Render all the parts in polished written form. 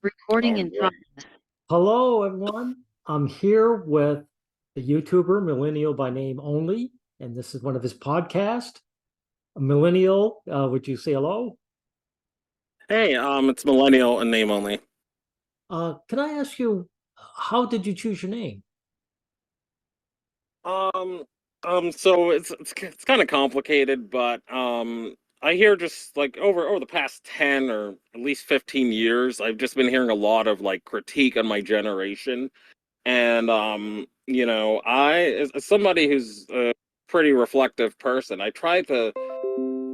Recording Oh in boy. progress. Hello, everyone. I'm here with the YouTuber Millennial by name only, and this is one of his podcasts. Millennial, would you say hello? Hey, it's Millennial and name only. Can I ask you, how did you choose your name? Um, so it's kind of complicated, but I hear just like over the past 10 or at least 15 years, I've just been hearing a lot of like critique on my generation, and as somebody who's a pretty reflective person, I try to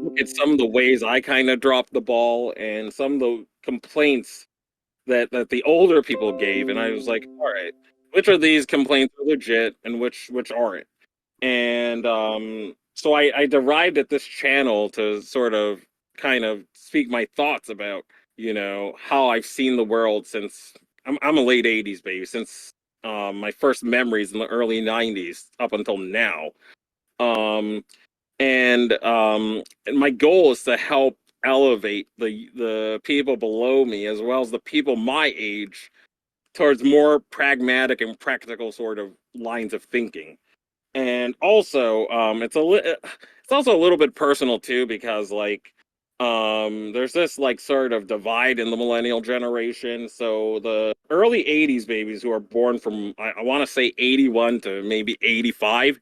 look at some of the ways I kind of dropped the ball and some of the complaints that the older people gave, and I was like, all right, which of these complaints are legit and which aren't? And so I derived at this channel to sort of kind of speak my thoughts about how I've seen the world since I'm a late '80s baby, since my first memories in the early '90s up until now. Um, and my goal is to help elevate the people below me as well as the people my age towards more pragmatic and practical sort of lines of thinking. And also it's also a little bit personal too, because like there's this like sort of divide in the millennial generation. So the early '80s babies who are born from I want to say '81 to maybe '85,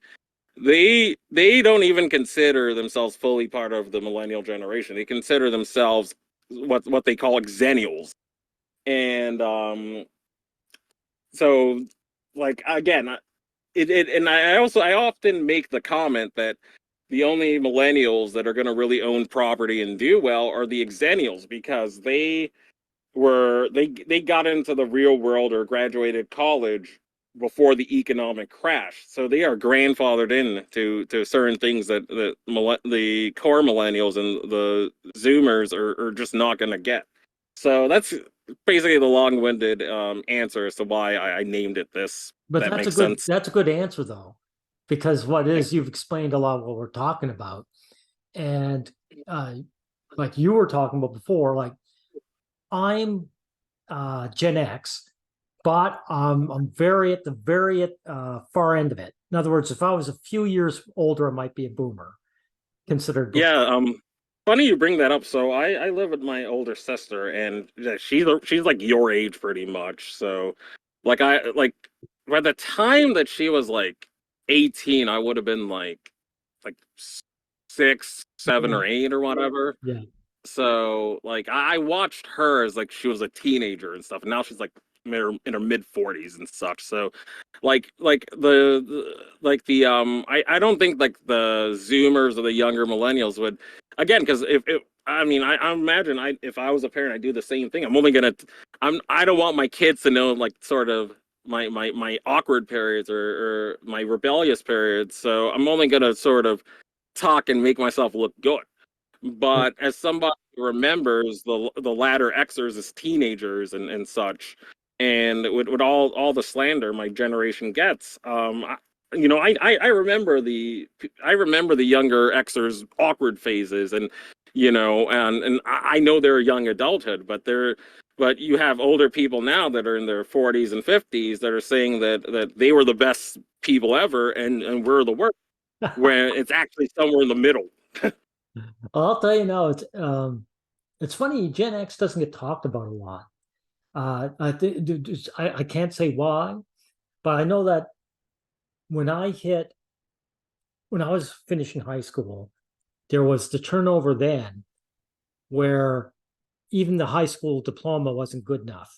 they don't even consider themselves fully part of the millennial generation. They consider themselves what they call xennials. And so like again, and I often make the comment that the only millennials that are going to really own property and do well are the xennials, because they got into the real world or graduated college before the economic crash, so they are grandfathered in to certain things that the core millennials and the zoomers are just not going to get. So that's basically the long-winded answer as to why I named it this. But That makes sense. that's a good answer though, because what is you've explained a lot of what we're talking about, and uh, like you were talking about before, like I'm Gen X, but I'm very at the far end of it. In other words, if I was a few years older, I might be a boomer, considered boomer. Yeah, funny you bring that up. So I live with my older sister, and yeah, she's like your age pretty much. So like I like by the time that she was like 18, I would have been like 6, 7, Yeah, or 8 or whatever. yeah. So like I watched her as like she was a teenager and stuff, and now she's like in her mid 40s and such. So I don't think like the Zoomers or the younger millennials would, again, because if I mean I imagine if I was a parent, I'd do the same thing. I don't want my kids to know like sort of my awkward periods or my rebellious periods. So I'm only gonna sort of talk and make myself look good. But But as somebody who remembers the latter Xers as teenagers and such, and with all the slander my generation gets, I remember the younger Xers awkward phases, and I know they're young adulthood, but you have older people now that are in their 40s and 50s that are saying that they were the best people ever, and we're the worst, when it's actually somewhere in the middle. I'll tell you now, it's funny. Gen X doesn't get talked about a lot. I think I can't say why, but I know that when I hit when I was finishing high school, there was the turnover then where even the high school diploma wasn't good enough.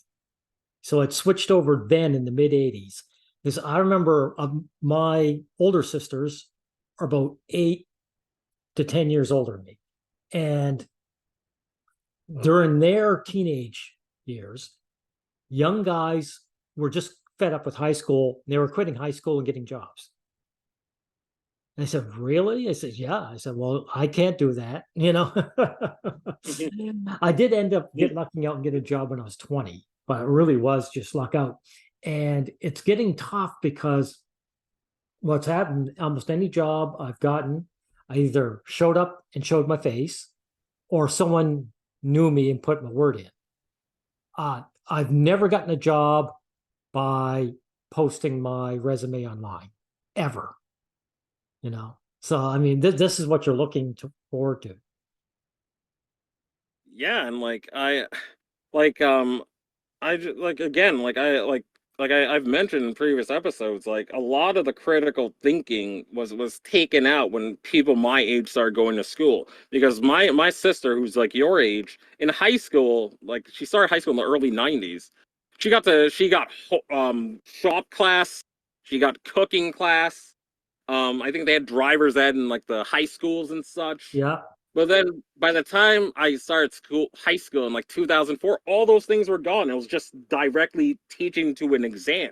So it switched over then in the mid 80s. Because I remember my older sisters are about 8 to 10 years older than me. And during their teenage years, young guys were just fed up with high school. They were quitting high school and getting jobs. And I said, really? I said, yeah. I said, well, I can't do that. I did end up lucking out and get a job when I was 20, but it really was just luck out. And it's getting tough because what's happened, almost any job I've gotten, I either showed up and showed my face or someone knew me and put my word in. I've never gotten a job by posting my resume online, ever. So I mean, this is what you're looking forward to. Yeah, and like I just like again, I've mentioned in previous episodes, like a lot of the critical thinking was taken out when people my age started going to school. Because my sister, who's like your age, in high school, like she started high school in the early '90s. She got shop class, she got cooking class. I think they had driver's ed in like the high schools and such. Yeah, But then by the time I started high school in like 2004, all those things were gone. It was just directly teaching to an exam.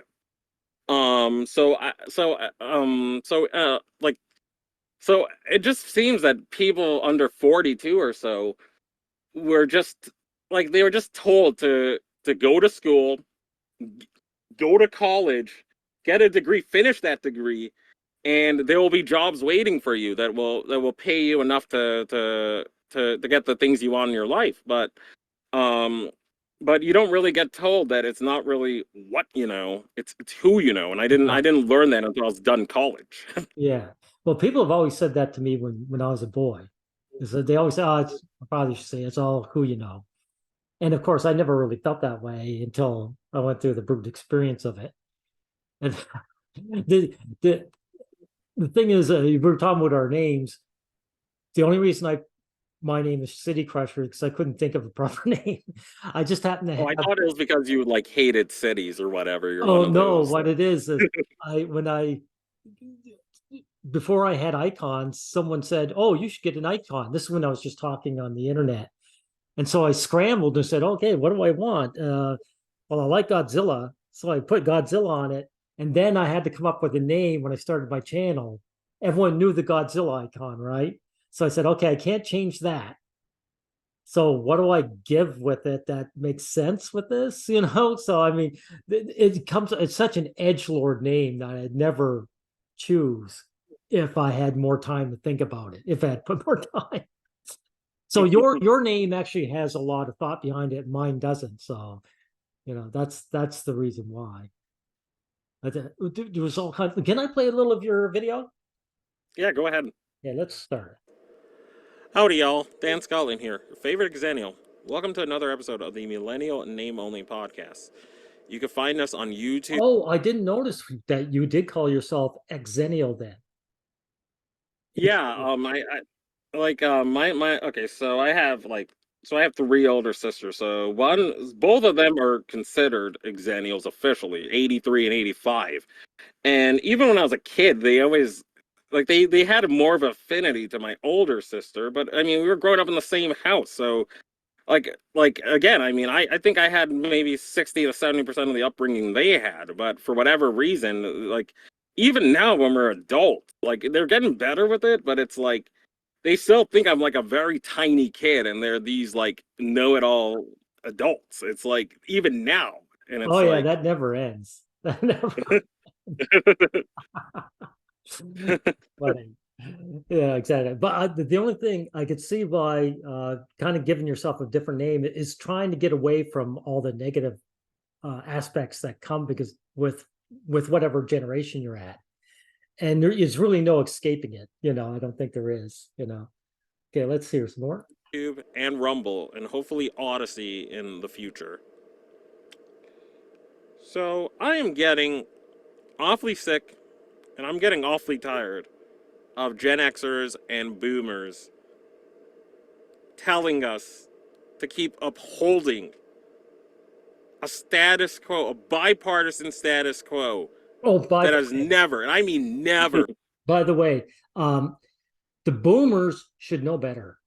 Like, so it just seems that people under 42 or so were just like, they were just told to go to school, go to college, get a degree, finish that degree, and there will be jobs waiting for you that will pay you enough to get the things you want in your life. Um but you don't really get told that it's not really what you know, it's who you know. And I yeah, didn't learn that until I was done college. yeah. Well, people have always said that to me when I was a boy. Is that they always say, "Oh, it's my father used to say it's all who you know." And of course, I never really felt that way until I went through the brute experience of it. And the the the thing is, we were talking about our names. The only reason my name is City Crusher because I couldn't think of a proper name. I just happen to Oh, I have. thought it was because you like hated cities or whatever. You're one Oh of no, those. what it is I when I before I had icons, someone said, "Oh, you should get an icon." This is when I was just talking on the internet, and so I scrambled and said, "Okay, what do I want?" Well, I like Godzilla, so I put Godzilla on it, and then I had to come up with a name when I started my channel. Everyone knew the Godzilla icon, right? So I said, "Okay, I can't change that. So what do I give with it that makes sense with this?" So I mean, it's such an edge lord name that I'd never choose if I had more time to think about it, if I had put more time. So your name actually has a lot of thought behind it, mine doesn't. So that's the reason why. There was all kinds. Can I play a little of your video? Yeah, go ahead. Yeah, let's start. Howdy, y'all. Dan Scotland here, your favorite Xennial. Welcome to another episode of the Millennial Name Only podcast. You can find us on YouTube. Oh, I didn't notice that you did call yourself Exennial then. Yeah, my okay, so I have three older sisters. So both of them are considered Xennials officially, 83 and 85. And even when I was a kid, they always like they had more of affinity to my older sister, but I mean, we were growing up in the same house. So like again, I mean, I think I had maybe 60 to 70% of the upbringing they had, but for whatever reason, like even now when we're adults, like they're getting better with it, but it's like they still think I'm like a very tiny kid and they're these like know-it-all adults. It's like even now. And Oh it's yeah, like that never ends. That never. Funny. Yeah, exactly. But the only thing I could see by kind of giving yourself a different name is trying to get away from all the negative aspects that come because with whatever generation you're at, and there is really no escaping it. I don't think there is. Okay, let's hear some more. YouTube and Rumble and hopefully Odyssey in the future. So I am getting awfully sick and I'm getting awfully tired of Gen Xers and Boomers telling us to keep upholding a status quo, a bipartisan status quo Oh, by that the has way, never, and I mean never. by the way, um, the boomers should know better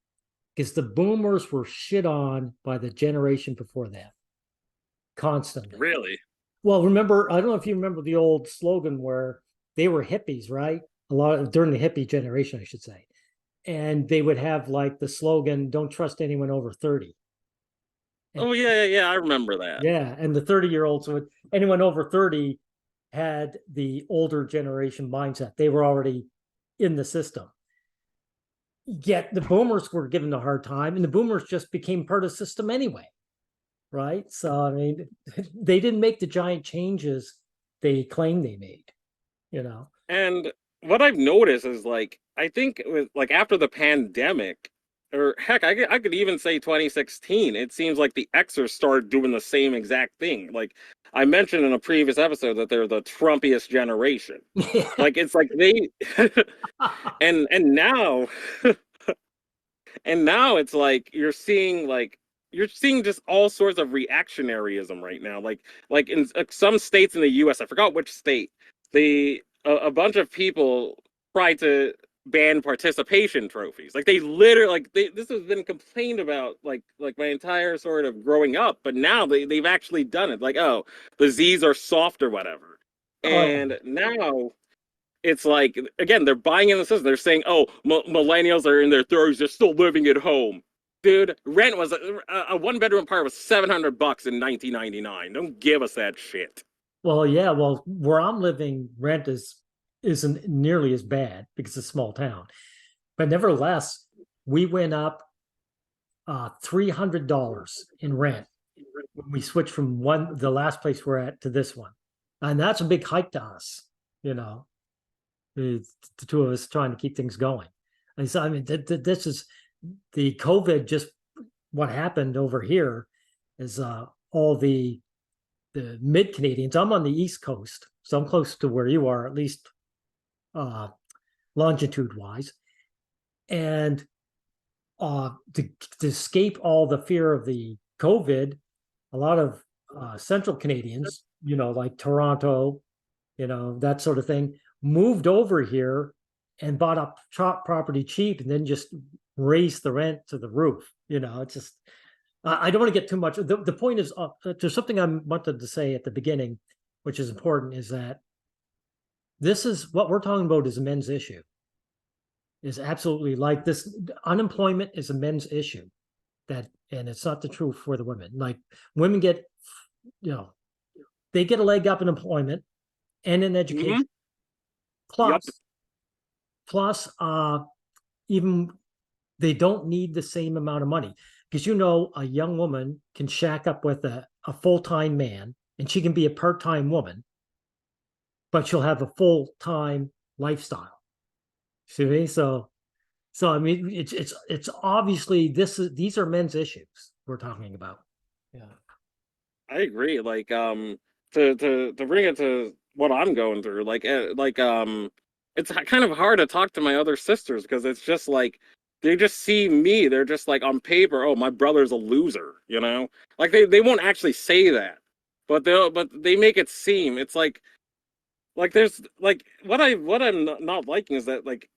because the boomers were shit on by the generation before them constantly. Really? Well, remember, I don't know if you remember the old slogan where they were hippies, right? A lot during the hippie generation, I should say. And they would have like the slogan, don't trust anyone over 30. And Oh yeah, I remember that. yeah, and the 30-year-olds would anyone over 30 had the older generation mindset. They were already in the system. Yet the boomers were given a hard time, and the boomers just became part of the system anyway. right? So I mean, they didn't make the giant changes they claim they made, you know. And what I've noticed is like I think with like after the pandemic, or heck, I could even say 2016, it seems like the Xers started doing the same exact thing. Like I mentioned in a previous episode that they're the Trumpiest generation. Like it's like they and now and now it's you're seeing just all sorts of reactionaryism right now. Like in some states in the U.S., I forgot which state, a bunch of people tried to ban participation trophies. Like they literally this has been complained about like my entire sort of growing up, but now they've actually done it. Like, oh, the Z's are soft or whatever, Oh yeah. and now it's like again they're buying in the system. They're saying, "Oh, millennials are in their 30s. They're still living at home." Dude, rent was a one bedroom apartment was $700 in 1999. Don't give us that shit. Well, yeah. Well, where I'm living, rent isn't nearly as bad because it's a small town. But nevertheless, we went up $300 in rent when we switched from the last place we're at to this one, and that's a big hike to us. You know, the two of us trying to keep things going. And so I mean, this is the COVID. Just what happened over here is all the mid Canadians. I'm on the East Coast, so I'm close to where you are, at least uh, longitude wise, and to escape all the fear of the COVID, a lot of Central Canadians, you know, like Toronto, you know, that sort of thing, moved over here and bought up property cheap and then just raised the rent to the roof. You know, it's just, I don't want to get too much. The point is, there's something I wanted to say at the beginning, which is important, is that this is what we're talking about is a men's issue. Is absolutely like this. Unemployment is a men's issue. And it's not the truth for the women. Like women get, you know, they get a leg up in employment and in Mm-hmm. education. Yep. Plus, plus, even they don't need the same amount of money because you know a young woman can shack up with a full-time man and she can be a part-time woman, but she'll have a full-time lifestyle. See, so I mean, it's obviously these are men's issues we're talking about. Yeah. I agree. Like to bring it to what I'm going through, it's kind of hard to talk to my other sisters because it's just like they just see me. They're just like on paper, oh, my brother's a loser, you know? Like they won't actually say that. But they make it seem it's like there's like what I'm not liking is that like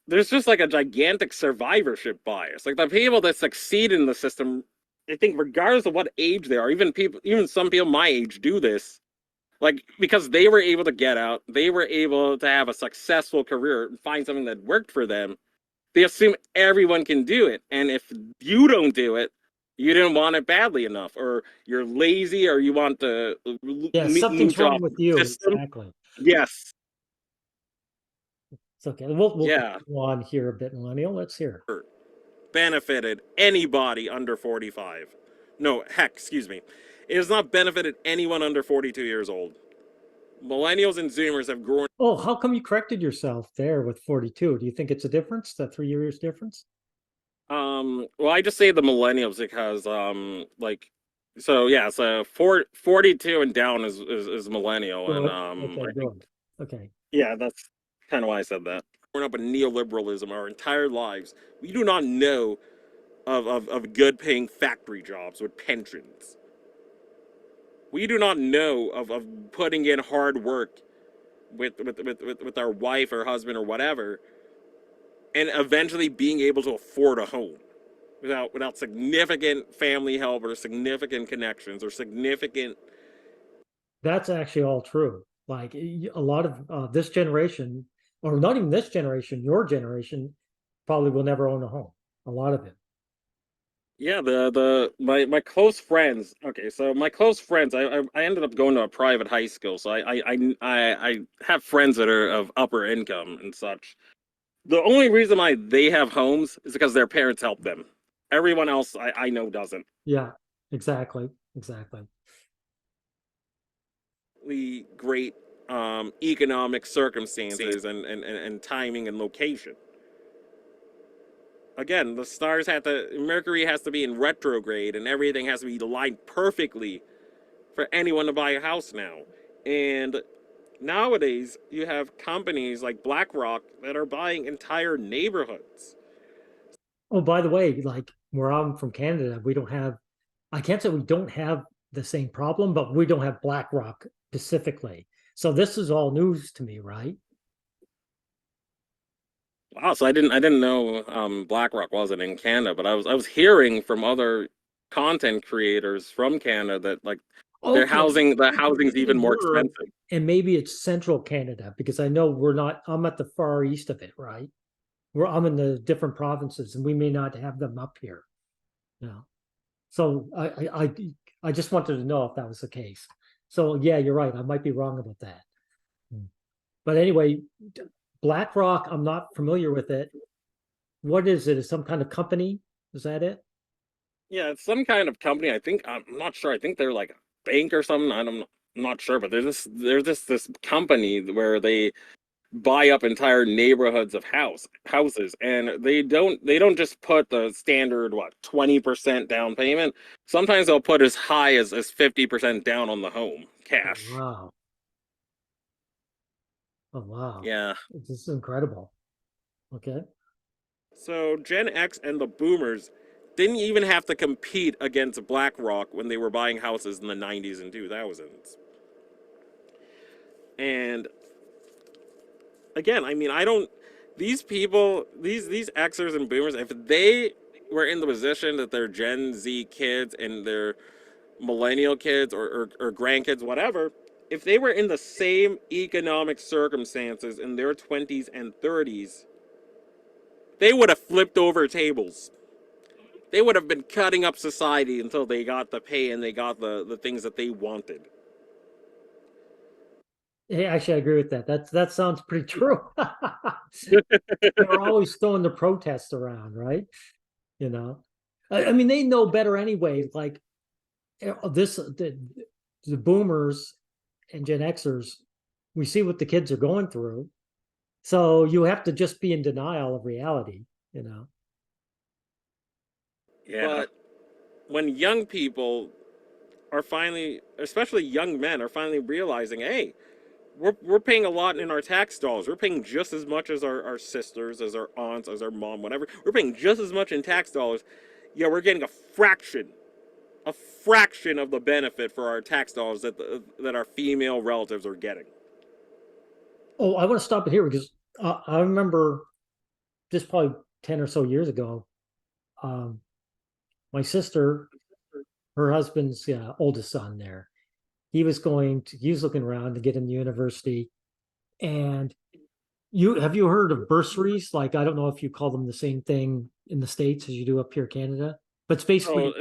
there's just like a gigantic survivorship bias. Like the people that succeed in the system, I think regardless of what age they are, even some people my age do this, like because they were able to get out, they were able to have a successful career and find something that worked for them. They assume everyone can do it, and if you don't do it, you didn't want it badly enough, or you're lazy, or you want to Yeah, something's mooch wrong off with the you. system. Exactly. Yes, It's okay. We'll yeah, continue on here a bit, Millennial. Let's hear. benefited anybody under 45. No, heck, excuse me. It has not benefited anyone under 42 years old. Millennials and Zoomers have grown. Oh, how come you corrected yourself there with 42? Do you think it's a difference, that 3 years difference? Well, I just say the millennials because, so yeah, so 42 and down is millennial, and Good. Okay, I think good. Okay. yeah, that's kind of why I said that. Growing up in neoliberalism our entire lives, we do not know of good paying factory jobs with pensions. We do not know of putting in hard work with our wife or husband or whatever, and eventually being able to afford a home without significant family help or significant connections or significant. That's actually all true. Like a lot of this generation, or not even this generation, your generation probably will never own a home. A lot of it. Yeah, my close friends. Okay, so my close friends, I ended up going to a private high school, so I have friends that are of upper income and such. The only reason why they have homes is because their parents help them. Everyone else I know doesn't. Yeah. Exactly. Exactly. Great economic circumstances and timing and location. Again, the stars have to, Mercury has to be in retrograde, and everything has to be aligned perfectly for anyone to buy a house now. And nowadays, you have companies like BlackRock that are buying entire neighborhoods. Oh, by the way, like where I'm from Canada, we don't have, I can't say we don't have the same problem, but we don't have BlackRock specifically. So this is all news to me, right? Wow, so I didn't know BlackRock wasn't in Canada, but I was hearing from other content creators from Canada that like Okay. the Maybe housing's they even more were, expensive. and maybe it's central Canada because I know we're not, I'm at the far east of it, right? I'm in the different provinces and we may not have them up here. Yeah. So I just wanted to know if that was the case. So yeah, you're right. I might be wrong about that. Hmm. But anyway, BlackRock, I'm not familiar with it. What is it? Is some kind of company? Is that it? Yeah, it's some kind of company. I think I'm not sure. I think they're like a bank or something. I'm not sure, but there's this company where they buy up entire neighborhoods of houses, and they don't just put the standard what 20% down payment. Sometimes they'll put as high as 50% down on the home Oh, cash. wow. Oh, wow. Yeah. This is incredible. Okay. So Gen X and the boomers didn't even have to compete against BlackRock when they were buying houses in the 90s and 2000s. And again, I mean, I don't. These people, these Xers and Boomers, if they were in the position that they're Gen Z kids and they're Millennial kids or grandkids, whatever, if they were in the same economic circumstances in their 20s and 30s, they would have flipped over tables. They would have been cutting up society until they got the pay and they got the things that they wanted. Hey, actually, I agree with that. That sounds pretty true. They were always throwing the protests around, right? You know, I mean, they know better anyway. Like the boomers and Gen Xers, we see what the kids are going through. So you have to just be in denial of reality, you know. Yeah. But when young people are finally, especially young men, are finally realizing, hey, we're paying a lot in our tax dollars. We're paying just as much as our sisters, as our aunts, as our mom, whatever. We're paying just as much in tax dollars. Yeah, we're getting a fraction of the benefit for our tax dollars that our female relatives are getting. Oh, I want to stop it here because I remember just probably 10 or so years ago, um, my sister, her husband's oldest son there, he was looking around to get into university. And you heard of bursaries? Like, I don't know if you call them the same thing in the States as you do up here, Canada, but it's So basically,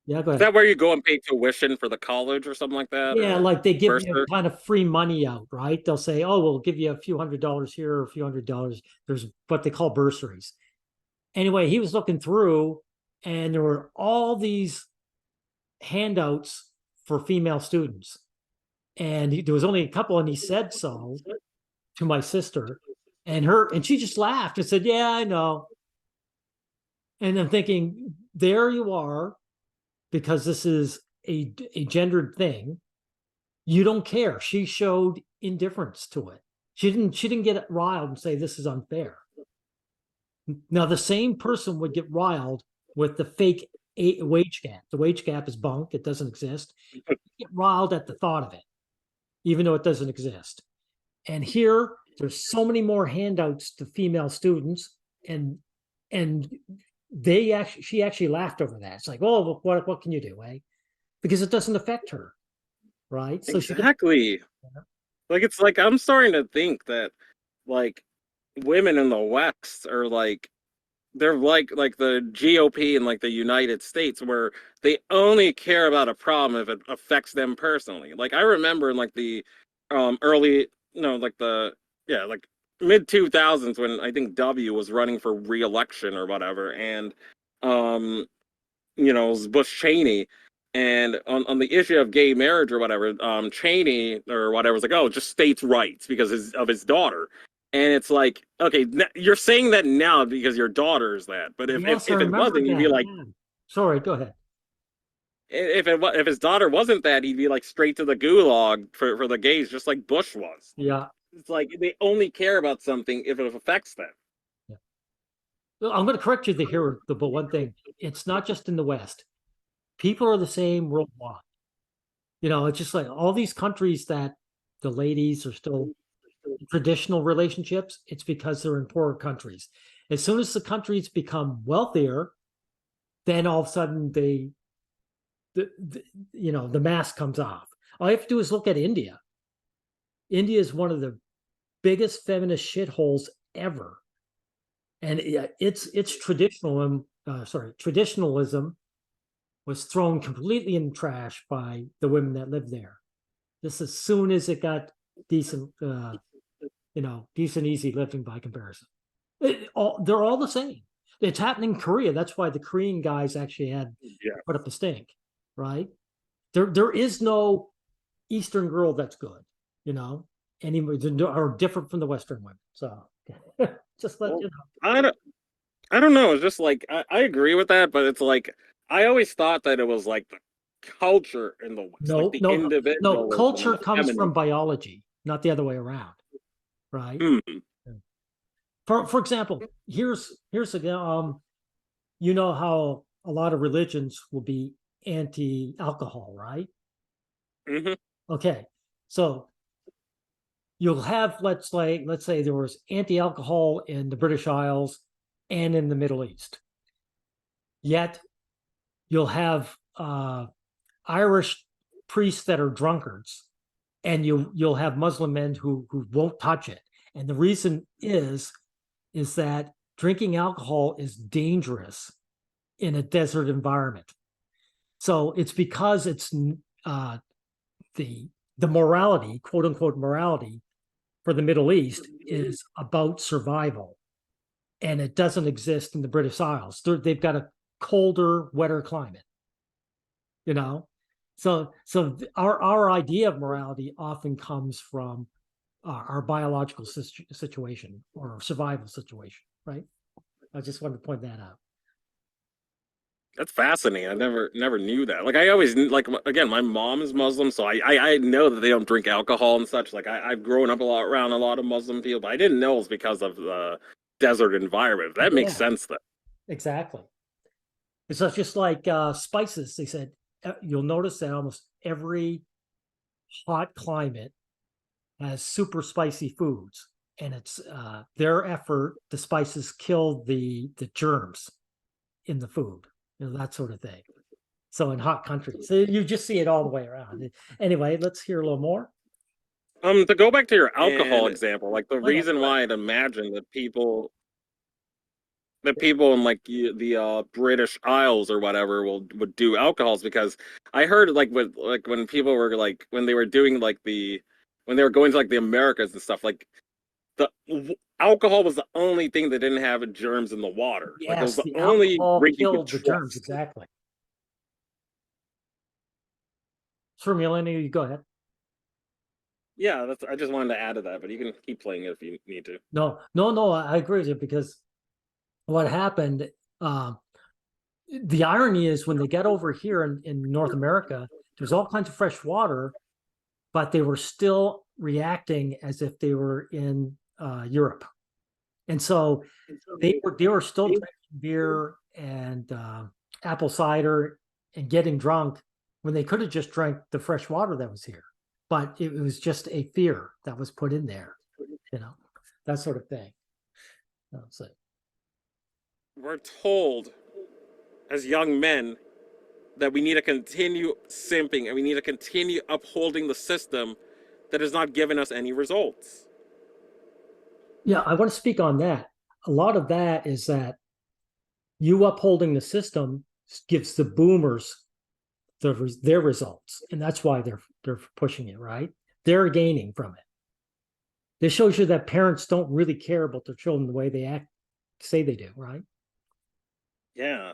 yeah, go is ahead. that where you go and pay tuition for the college or something like that, Yeah, or like they give you bursar? kind of free money out, right? They'll say, oh, we'll give you a few $100s here or a few $100. There's what they call bursaries. Anyway, he was looking through and there were all these handouts for female students. And there was only a couple, and he said so to my sister, and she just laughed and said, "Yeah, I know." And I'm thinking, there you are, because this is a gendered thing. You don't care. She showed indifference to it. She didn't get riled and say this is unfair. Now the same person would get riled with the fake wage gap. The wage gap is bunk. It doesn't exist. Get riled at the thought of it, even though it doesn't exist. And here, there's so many more handouts to female students, and and she actually laughed over that. It's like, oh, what can you do, eh? Because it doesn't affect her, right? So she gets, Exactly. Like it's like I'm starting to think that like women in the West are like they're like the GOP in like the United States where they only care about a problem if it affects them personally. Like I remember in like the early no like the yeah like mid 2000s when I think W was running for re-election or whatever and um it was Bush Cheney. And on the issue of gay marriage or whatever, Cheney or whatever was like, oh, just states' rights because of his daughter. And it's like, okay, you're saying that now because your daughter is that, but Yes, I if it remember wasn't, you'd be that. like, Yeah. Sorry, go ahead. if his daughter wasn't that, he'd be like straight to the gulag for the gays, just like Bush was. Yeah. It's like they only care about something if it affects them. Yeah. Well, I'm going to correct you here, but one thing, it's not just in the West. People are the same worldwide. It's just like all these countries that the ladies are still traditional relationships, it's because they're in poorer countries. As soon as the countries become wealthier, then all of a sudden the mask comes off. All you have to do is look at India. India is one of the biggest feminist shitholes ever, and it's traditionalism was thrown completely in the trash by the women that lived there. Just as soon as it got decent, decent, easy living by comparison. They're all the same. It's happening in Korea. That's why the Korean guys actually had Yeah. put up a stink, right? There is no Eastern girl that's good, anyway, are different from the Western women. So just let Well, you know. I don't know. It's just like I agree with that, but it's like I always thought that it was like the culture in the West, like No, the no, no. individualism and Culture the comes feminism. from biology, not the other way around, right? Hmm. For example, here's again, you know how a lot of religions will be anti-alcohol, right? Hmm. Okay, so you'll have let's say there was anti-alcohol in the British Isles and in the Middle East. Yet you'll have Irish priests that are drunkards, and you'll have Muslim men who won't touch it. And the reason is that drinking alcohol is dangerous in a desert environment. So it's because it's uh, the morality, quote unquote morality, for the Middle East is about survival, and it doesn't exist in the British Isles. They've got a colder, wetter climate. You know, so our idea of morality often comes from our biological situation or survival situation, right? I just wanted to point that out. That's fascinating. I never knew that. Like I always like again, my mom is Muslim, so I know that they don't drink alcohol and such. Like I've grown up a lot around a lot of Muslim people, but I didn't know it was because of the desert environment. That makes Yeah, sense then. exactly. It's just like spices. They said you'll notice that almost every hot climate has super spicy foods, and it's their effort. The spices kill the germs in the food, that sort of thing. So in hot countries, so you just see it all the way around. Anyway, let's hear a little more. To go back to your alcohol example, like the Oh yeah, reason why I'd imagine that people in like the British Isles or whatever would do alcohols because I heard like when people were like when they were doing like when they were going to like the Americas and stuff like alcohol was the only thing that didn't have germs in the water. Like it was yes, the the only alcohol drink you could killed the germs trust. exactly. For Millennial, you go ahead. Yeah, that's I just wanted to add to that, but you can keep playing it if you need to. No, no, no, I agree with you because what happened. Uh, the irony is when they got over here in North America, there's all kinds of fresh water, but they were still reacting as if they were in Europe, and so they were still drinking beer and apple cider and getting drunk when they could have just drank the fresh water that was here. But it was just a fear that was put in there, you know, that sort of thing. So, We're told as young men that we need to continue simping and we need to continue upholding the system that has not given us any results. yeah, I want to speak on that. A lot of that is that you upholding the system gives the boomers their results, and that's why they're pushing it, right? They're gaining from it. This shows you that parents don't really care about their children the way they act, say they do, right? Yeah.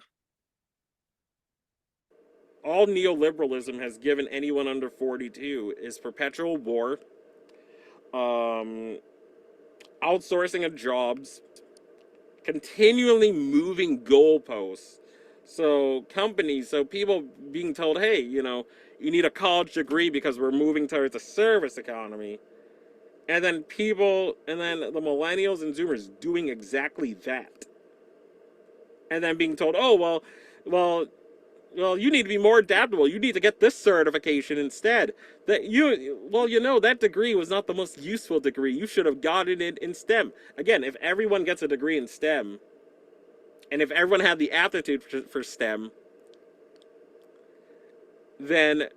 all neoliberalism has given anyone under 42 is perpetual war, um, outsourcing of jobs, continually moving goalposts. So companies, so people being told, hey, you need a college degree because we're moving towards a service economy. And then the millennials and Zoomers doing exactly that. And then being told, oh, well, well, you need to be more adaptable. You need to get this certification instead. That degree was not the most useful degree. You should have gotten it in STEM. Again, if everyone gets a degree in STEM, and if everyone had the aptitude for STEM, then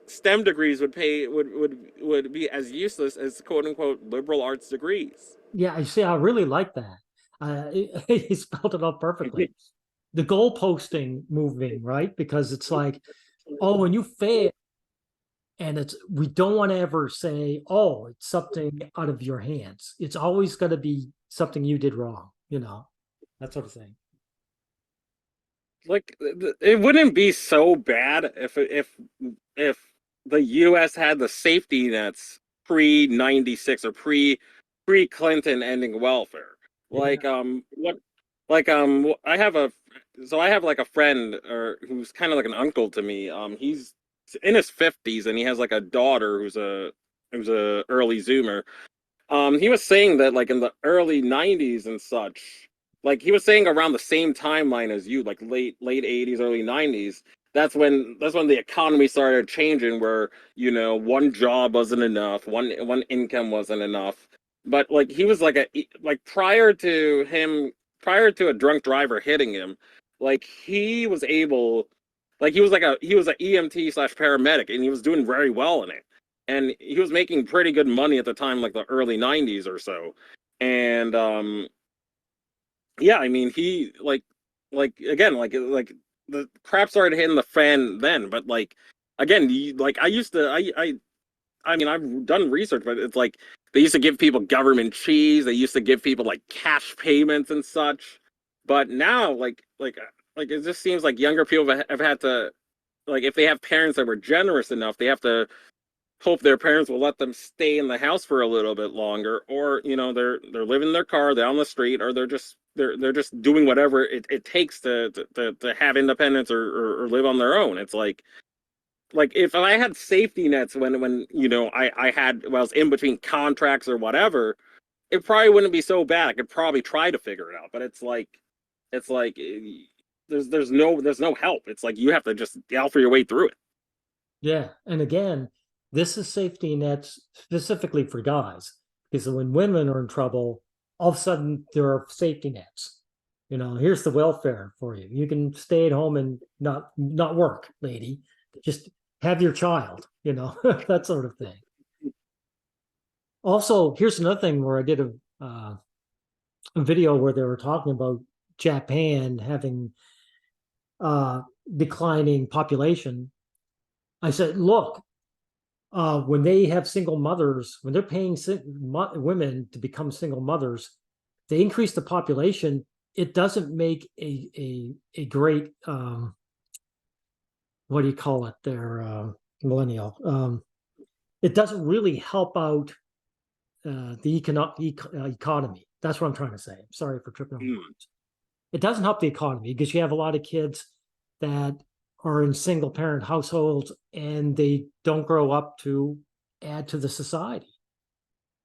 STEM degrees would be as useless as quote unquote liberal arts degrees. Yeah, I see. I really like that. He spelled it out perfectly. The goalposting moving, right? Because it's like, oh, when you fail, and we don't want to ever say, oh, it's something out of your hands. It's always going to be something you did wrong, that sort of thing. Like it wouldn't be so bad if the U.S. had the safety nets pre 96 or pre Clinton ending welfare. Yeah. Like what I have like a friend or who's kind of like an uncle to me. He's in his 50s and he has like a daughter who's a early Zoomer. He was saying that like in the early 90s and such, like he was saying around the same timeline as you, like late 80s, early 90s. That's when the economy started changing, where one job wasn't enough, one income wasn't enough. But like he was like prior to a drunk driver hitting him, like he was able, like he was an EMT slash paramedic, and he was doing very well in it, and he was making pretty good money at the time, like the early 90s or so. And yeah, I mean, he like again, like the crap started hitting the fan then, but like again, like I used to I mean, I've done research, but it's like they used to give people government cheese, they used to give people like cash payments and such. But now like it just seems like younger people have had to, like, if they have parents that were generous enough, they have to hope their parents will let them stay in the house for a little bit longer, or they're living in their car, they're on the street, or they're just doing whatever it takes to have independence, or live on their own. It's like if I had safety nets when I was in between contracts or whatever, it probably wouldn't be so bad. I could probably try to figure it out. But it's like there's no help. It's like you have to just yell for your way through it. Yeah. And again, this is safety nets specifically for guys, because when women are in trouble, all of a sudden there are safety nets. Here's the welfare for you. You can stay at home and not work, lady. Just have your child, that sort of thing. Also, here's another thing where I did a video where they were talking about Japan having declining population. I said, look, when they have single mothers, when they're paying women to become single mothers, they increase the population. It doesn't make a great what do you call it there, millennial. It doesn't really help out the economy. That's what I'm trying to say. I'm sorry for tripping on words. It doesn't help the economy because you have a lot of kids that are in single parent households and they don't grow up to add to the society,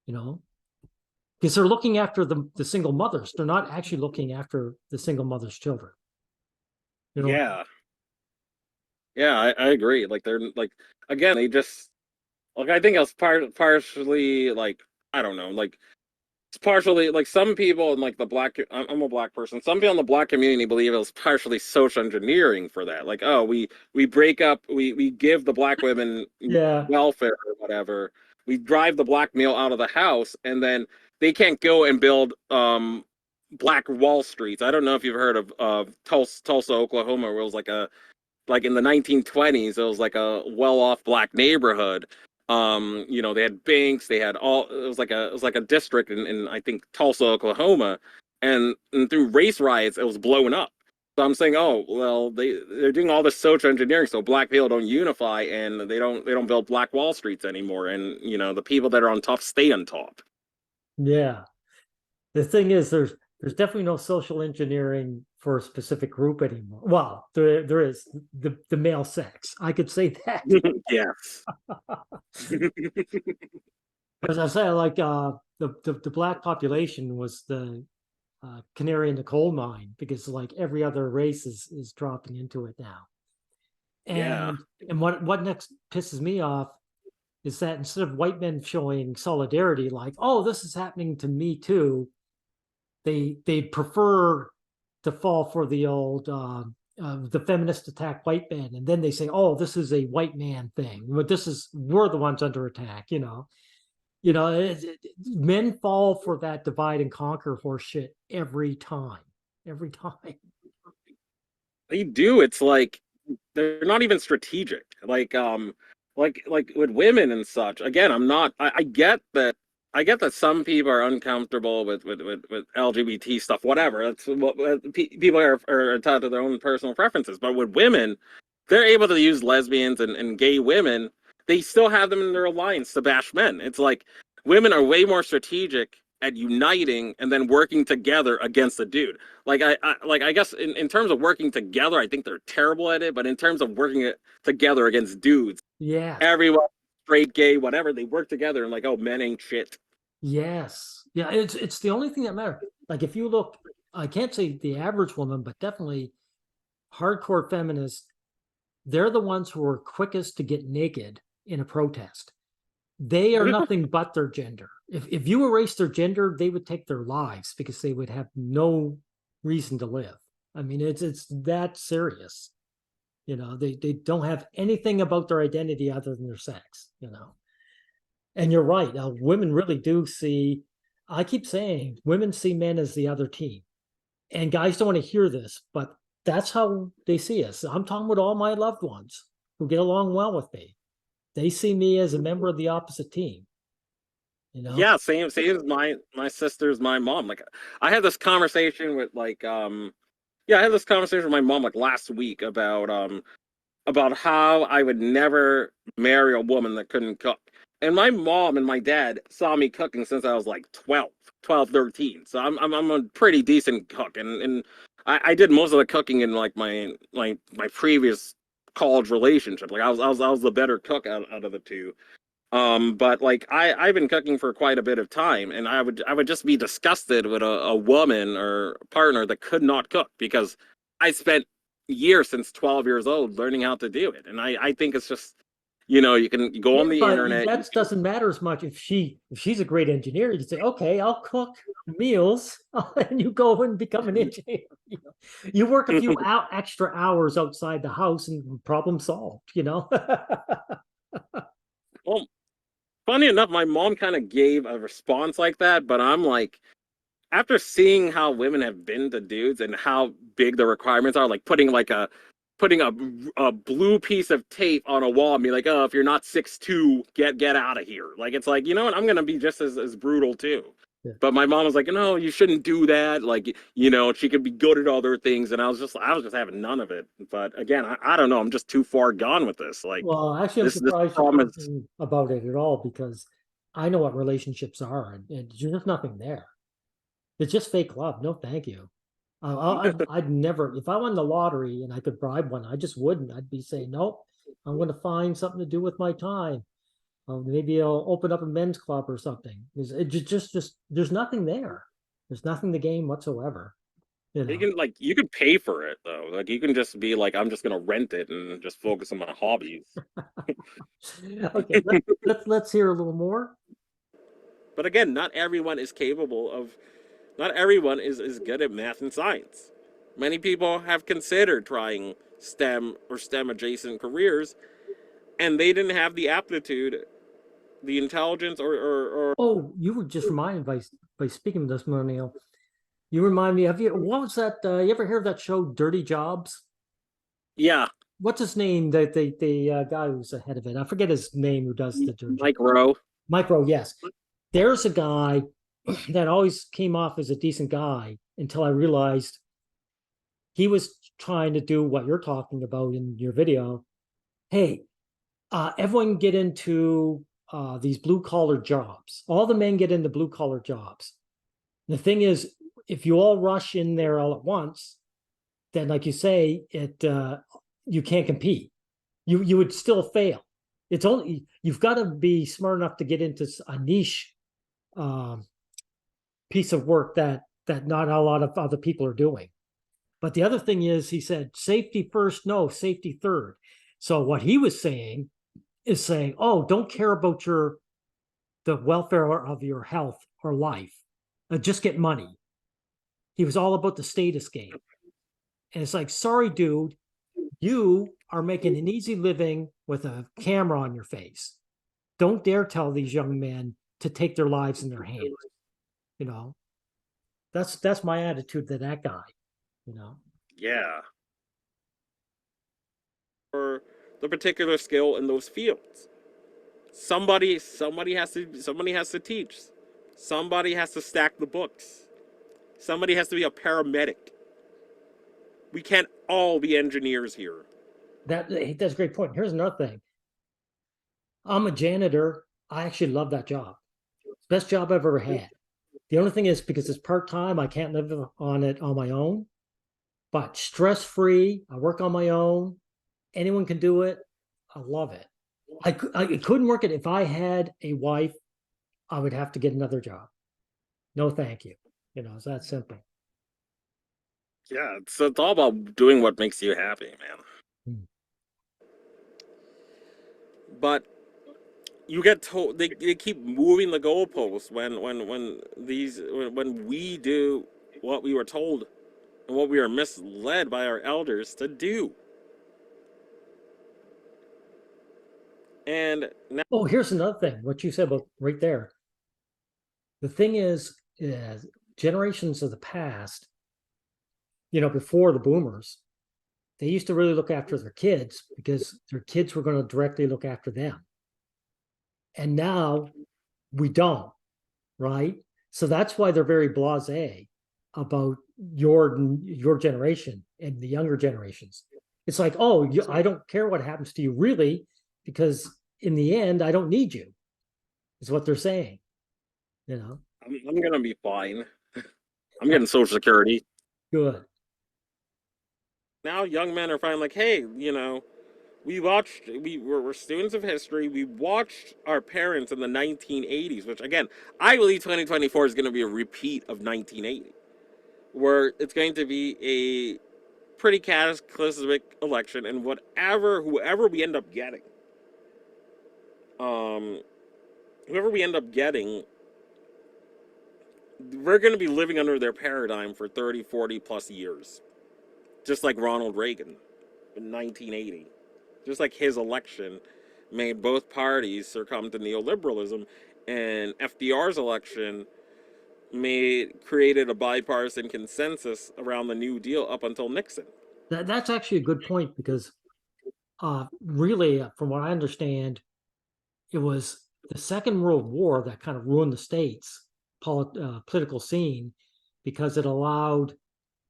because they're looking after the single mothers. They're not actually looking after the single mother's children. Yeah. Yeah, I agree. Like they're like, again, they just, like, I think it's partially like, I don't know, like it's partially like some people in like the black, I'm a black person. Some people in the black community believe it was partially social engineering for that. Like, oh, we break up, we give the black women Yeah. welfare or whatever. We drive the black male out of the house, and then they can't go and build black Wall Streets. I don't know if you've heard of Tulsa, Oklahoma, where it was like in the 1920s, it was like a well-off black neighborhood. They had banks, they had all, it was like a district in I think Tulsa, Oklahoma, and through race riots, it was blown up. So I'm saying, oh well, they're doing all this social engineering so black people don't unify and they don't build black Wall Streets anymore, and the people that are on top stay on top. Yeah. The thing is, there's definitely no social engineering for a specific group anymore. Well, there is the male sex. I could say that. Yes. As I say, like the black population was the canary in the coal mine because like every other race is dropping into it now. Yeah. And what next pisses me off is that instead of white men showing solidarity, like, oh, this is happening to me too, they prefer to fall for the old the feminist attack white men, and then they say, oh, this is a white man thing, but we're the ones under attack, men fall for that divide and conquer horse shit every time. They do. It's like they're not even strategic. Like with women and such. Again, I'm not. I get that. I get that some people are uncomfortable with LGBT stuff. Whatever. That's what people are entitled to their own personal preferences. But with women, they're able to use lesbians and gay women. They still have them in their alliance to bash men. It's like women are way more strategic at uniting and then working together against a dude. I guess in terms of working together, I think they're terrible at it. But in terms of working together against dudes, Yes. everyone, straight, gay, whatever, they work together and like, oh, men ain't shit. Yes. Yeah, it's the only thing that matters. Like if you look, I can't say the average woman, but definitely hardcore feminists, they're the ones who are quickest to get naked in a protest. They are nothing but their gender. If you erase their gender, they would take their lives because they would have no reason to live. I mean, it's that serious. They don't have anything about their identity other than their sex. And you're right. Women really do see, I keep saying, women see men as the other team. And guys don't want to hear this, but that's how they see us. I'm talking with all my loved ones who get along well with me. They see me as a member of the opposite team. Yeah, same as my sister's my mom. Like I had this conversation with I had this conversation with my mom like last week about how I would never marry a woman that couldn't cook. And my mom and my dad saw me cooking since I was like 12, 13. So I'm a pretty decent cook. And I did most of the cooking in like my previous college relationship. Like I was the better cook out of the two. But like I've been cooking for quite a bit of time, and I would just be disgusted with a woman or partner that could not cook because I spent years since 12 years old learning how to do it. And I think it's just, you can go Yeah, on the but internet. that doesn't matter as much if she's a great engineer. You can say, okay, I'll cook meals, and you go and become an engineer. You work a few extra hours outside the house, and problem solved. Well, funny enough, my mom kind of gave a response like that, but I'm like, after seeing how women have been to dudes and how big the requirements are, like putting a blue piece of tape on a wall and be like, oh, if you're not 6'2", get out of here. Like it's like, you know what, I'm gonna be just as brutal too. Yeah. But my mom was like, no, you shouldn't do that. Like, she could be good at other things. And I was just having none of it. But again, I don't know. I'm just too far gone with this. Like Well, actually, I'm this surprised you're problem is talking about it at all because I know what relationships are, and there's just nothing there. It's just fake love. No, thank you. I'd never, if I won the lottery and I could bribe one, I just wouldn't. I'd be saying, nope, I'm going to find something to do with my time. Maybe I'll open up a men's club or something. Just there's nothing there. There's nothing to gain whatsoever. you can pay for it though. Like you can just be like, I'm just gonna rent it and just focus on my hobbies. Okay, let's hear a little more. But again, not everyone is good at math and science. Many people have considered trying STEM or STEM adjacent careers, and they didn't have the aptitude, the intelligence, or Oh, you were just reminded by speaking of this, Millennial. You remind me. What was that? You ever hear of that show, Dirty Jobs? yeah, What's his name? The guy who's the head of it. I forget his name. Who does the Dirty Jobs? Mike Rowe. Micro, yes. There's a guy that always came off as a decent guy until I realized he was trying to do what you're talking about in your video. Hey, everyone get into these blue collar jobs. All the men get into blue collar jobs. The thing is, if you all rush in there all at once, then, like you say, you can't compete. You would still fail. It's only you've got to be smart enough to get into a niche piece of work that not a lot of other people are doing. But the other thing is, he said, safety first, no, safety third. So what he was saying is saying, oh, don't care about the welfare of your health or life. Just get money. He was all about the status game. And it's like, sorry, dude, you are making an easy living with a camera on your face. Don't dare tell these young men to take their lives in their hands. You know, that's my attitude to that guy. You know. Yeah. For the particular skill in those fields. Somebody has to teach. Somebody has to stack the books. Somebody has to be a paramedic. We can't all be engineers here. That's a great point. Here's another thing. I'm a janitor. I actually love that job. Best job I've ever had. The only thing is, because it's part-time, I can't live on it on my own. But stress-free, I work on my own. Anyone can do it. I love it. I couldn't work it if I had a wife. I would have to get another job. No, thank you. You know, it's that simple. Yeah, it's all about doing what makes you happy, man. But you get told they keep moving the goalposts when we do what we were told and what we are misled by our elders to do. And now, oh, here's another thing. What you said about right there. The thing is generations of the past, you know, before the boomers, they used to really look after their kids because their kids were going to directly look after them. And now we don't, right? So that's why they're very blasé about your generation and the younger generations. It's like, oh, I don't care what happens to you, really, because in the end, I don't need you, is what they're saying. You know, I'm gonna be fine. I'm getting Social Security. good. Now young men are finally like, hey, you know, we're students of history. We watched our parents in the 1980s, which again, I believe 2024 is going to be a repeat of 1980, where it's going to be a pretty cataclysmic election, and whoever we end up getting, um, whoever we end up getting, we're going to be living under their paradigm for 30, 40 plus years, just like Ronald Reagan in 1980. Just like his election made both parties succumb to neoliberalism, and FDR's election created a bipartisan consensus around the New Deal up until Nixon. That's actually a good point, because really, from what I understand, it was the Second World War that kind of ruined the states' political scene, because it allowed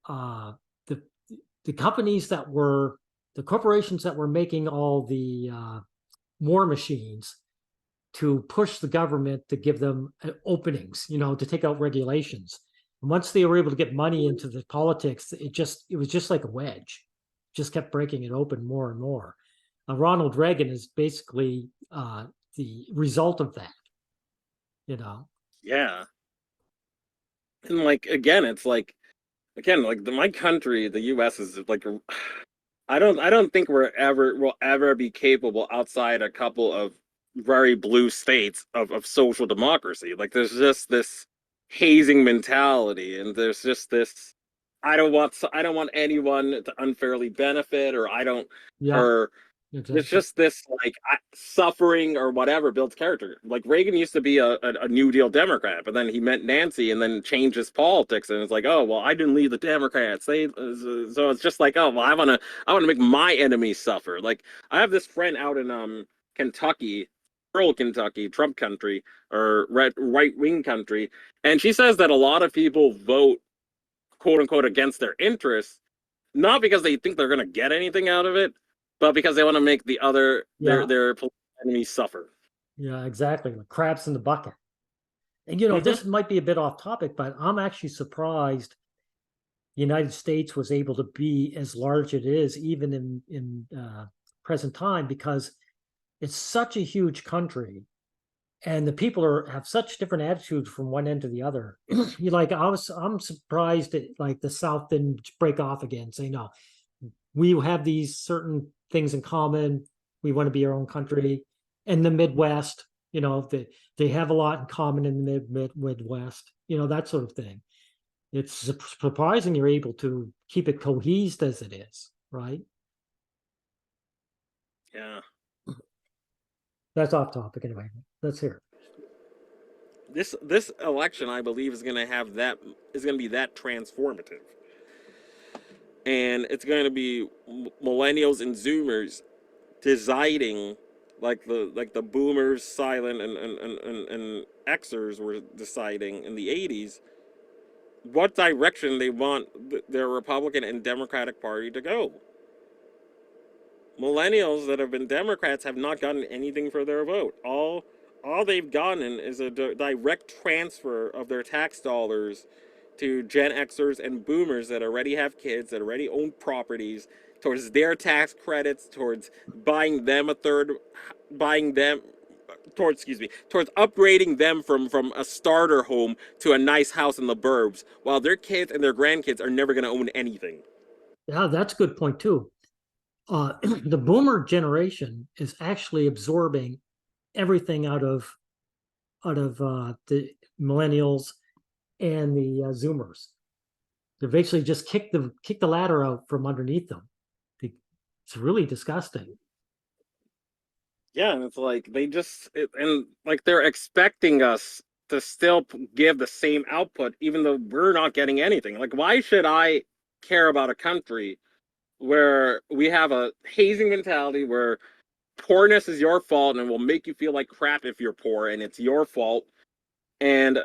the companies that were the corporations that were making all the war machines to push the government to give them openings, you know, to take out regulations. And once they were able to get money into the politics, it was just like a wedge, just kept breaking it open more and more. Ronald Reagan is basically the result of that, you know. Yeah, and like again, it's like my country, the U.S. is like, I don't think we'll ever be capable outside a couple of very blue states of social democracy. Like there's just this hazing mentality, and there's just this I don't want anyone to unfairly benefit, or I don't Yeah, or exactly. it's just this like suffering or whatever builds character. Like Reagan used to be a New Deal Democrat, but then he met Nancy and then changed his politics, and it's like, oh well, I didn't lead the Democrats. So it's just like, oh well, I want to make my enemies suffer. Like I have this friend out in Kentucky, rural Kentucky, Trump country or right wing country, and she says that a lot of people vote quote unquote against their interests not because they think they're going to get anything out of it, but because they want to make the other Yeah, their enemies suffer. yeah, exactly. Like crabs in the bucket. And you know, Hmm. this might be a bit off topic, but I'm actually surprised the United States was able to be as large as it is, even in present time, because it's such a huge country, and the people have such different attitudes from one end to the other. You like, I'm surprised that like the South didn't break off again, say no, we have these certain things in common. We want to be our own country. And the Midwest, you know, they have a lot in common in the Midwest, you know, that sort of thing. It's surprising you're able to keep it cohesed as it is, right? Yeah. That's off topic anyway. Let's hear it. This election, I believe, is going to be that transformative, and it's going to be millennials and Zoomers deciding, like the boomers, silent and Xers were deciding in the '80s what direction they want their Republican and Democratic Party to go. Millennials that have been Democrats have not gotten anything for their vote. All they've gotten is a direct transfer of their tax dollars to Gen Xers and Boomers that already have kids, that already own properties, towards their tax credits, towards buying them a third, buying them, towards upgrading them from a starter home to a nice house in the burbs, while their kids and their grandkids are never going to own anything. Yeah, that's a good point too. The boomer generation is actually absorbing everything out of the millennials and the Zoomers. They basically just kick the ladder out from underneath them. It's really disgusting. Yeah, and it's like and like they're expecting us to still give the same output, even though we're not getting anything. Like, why should I care about a country where we have a hazing mentality, where poorness is your fault and it will make you feel like crap if you're poor and it's your fault? And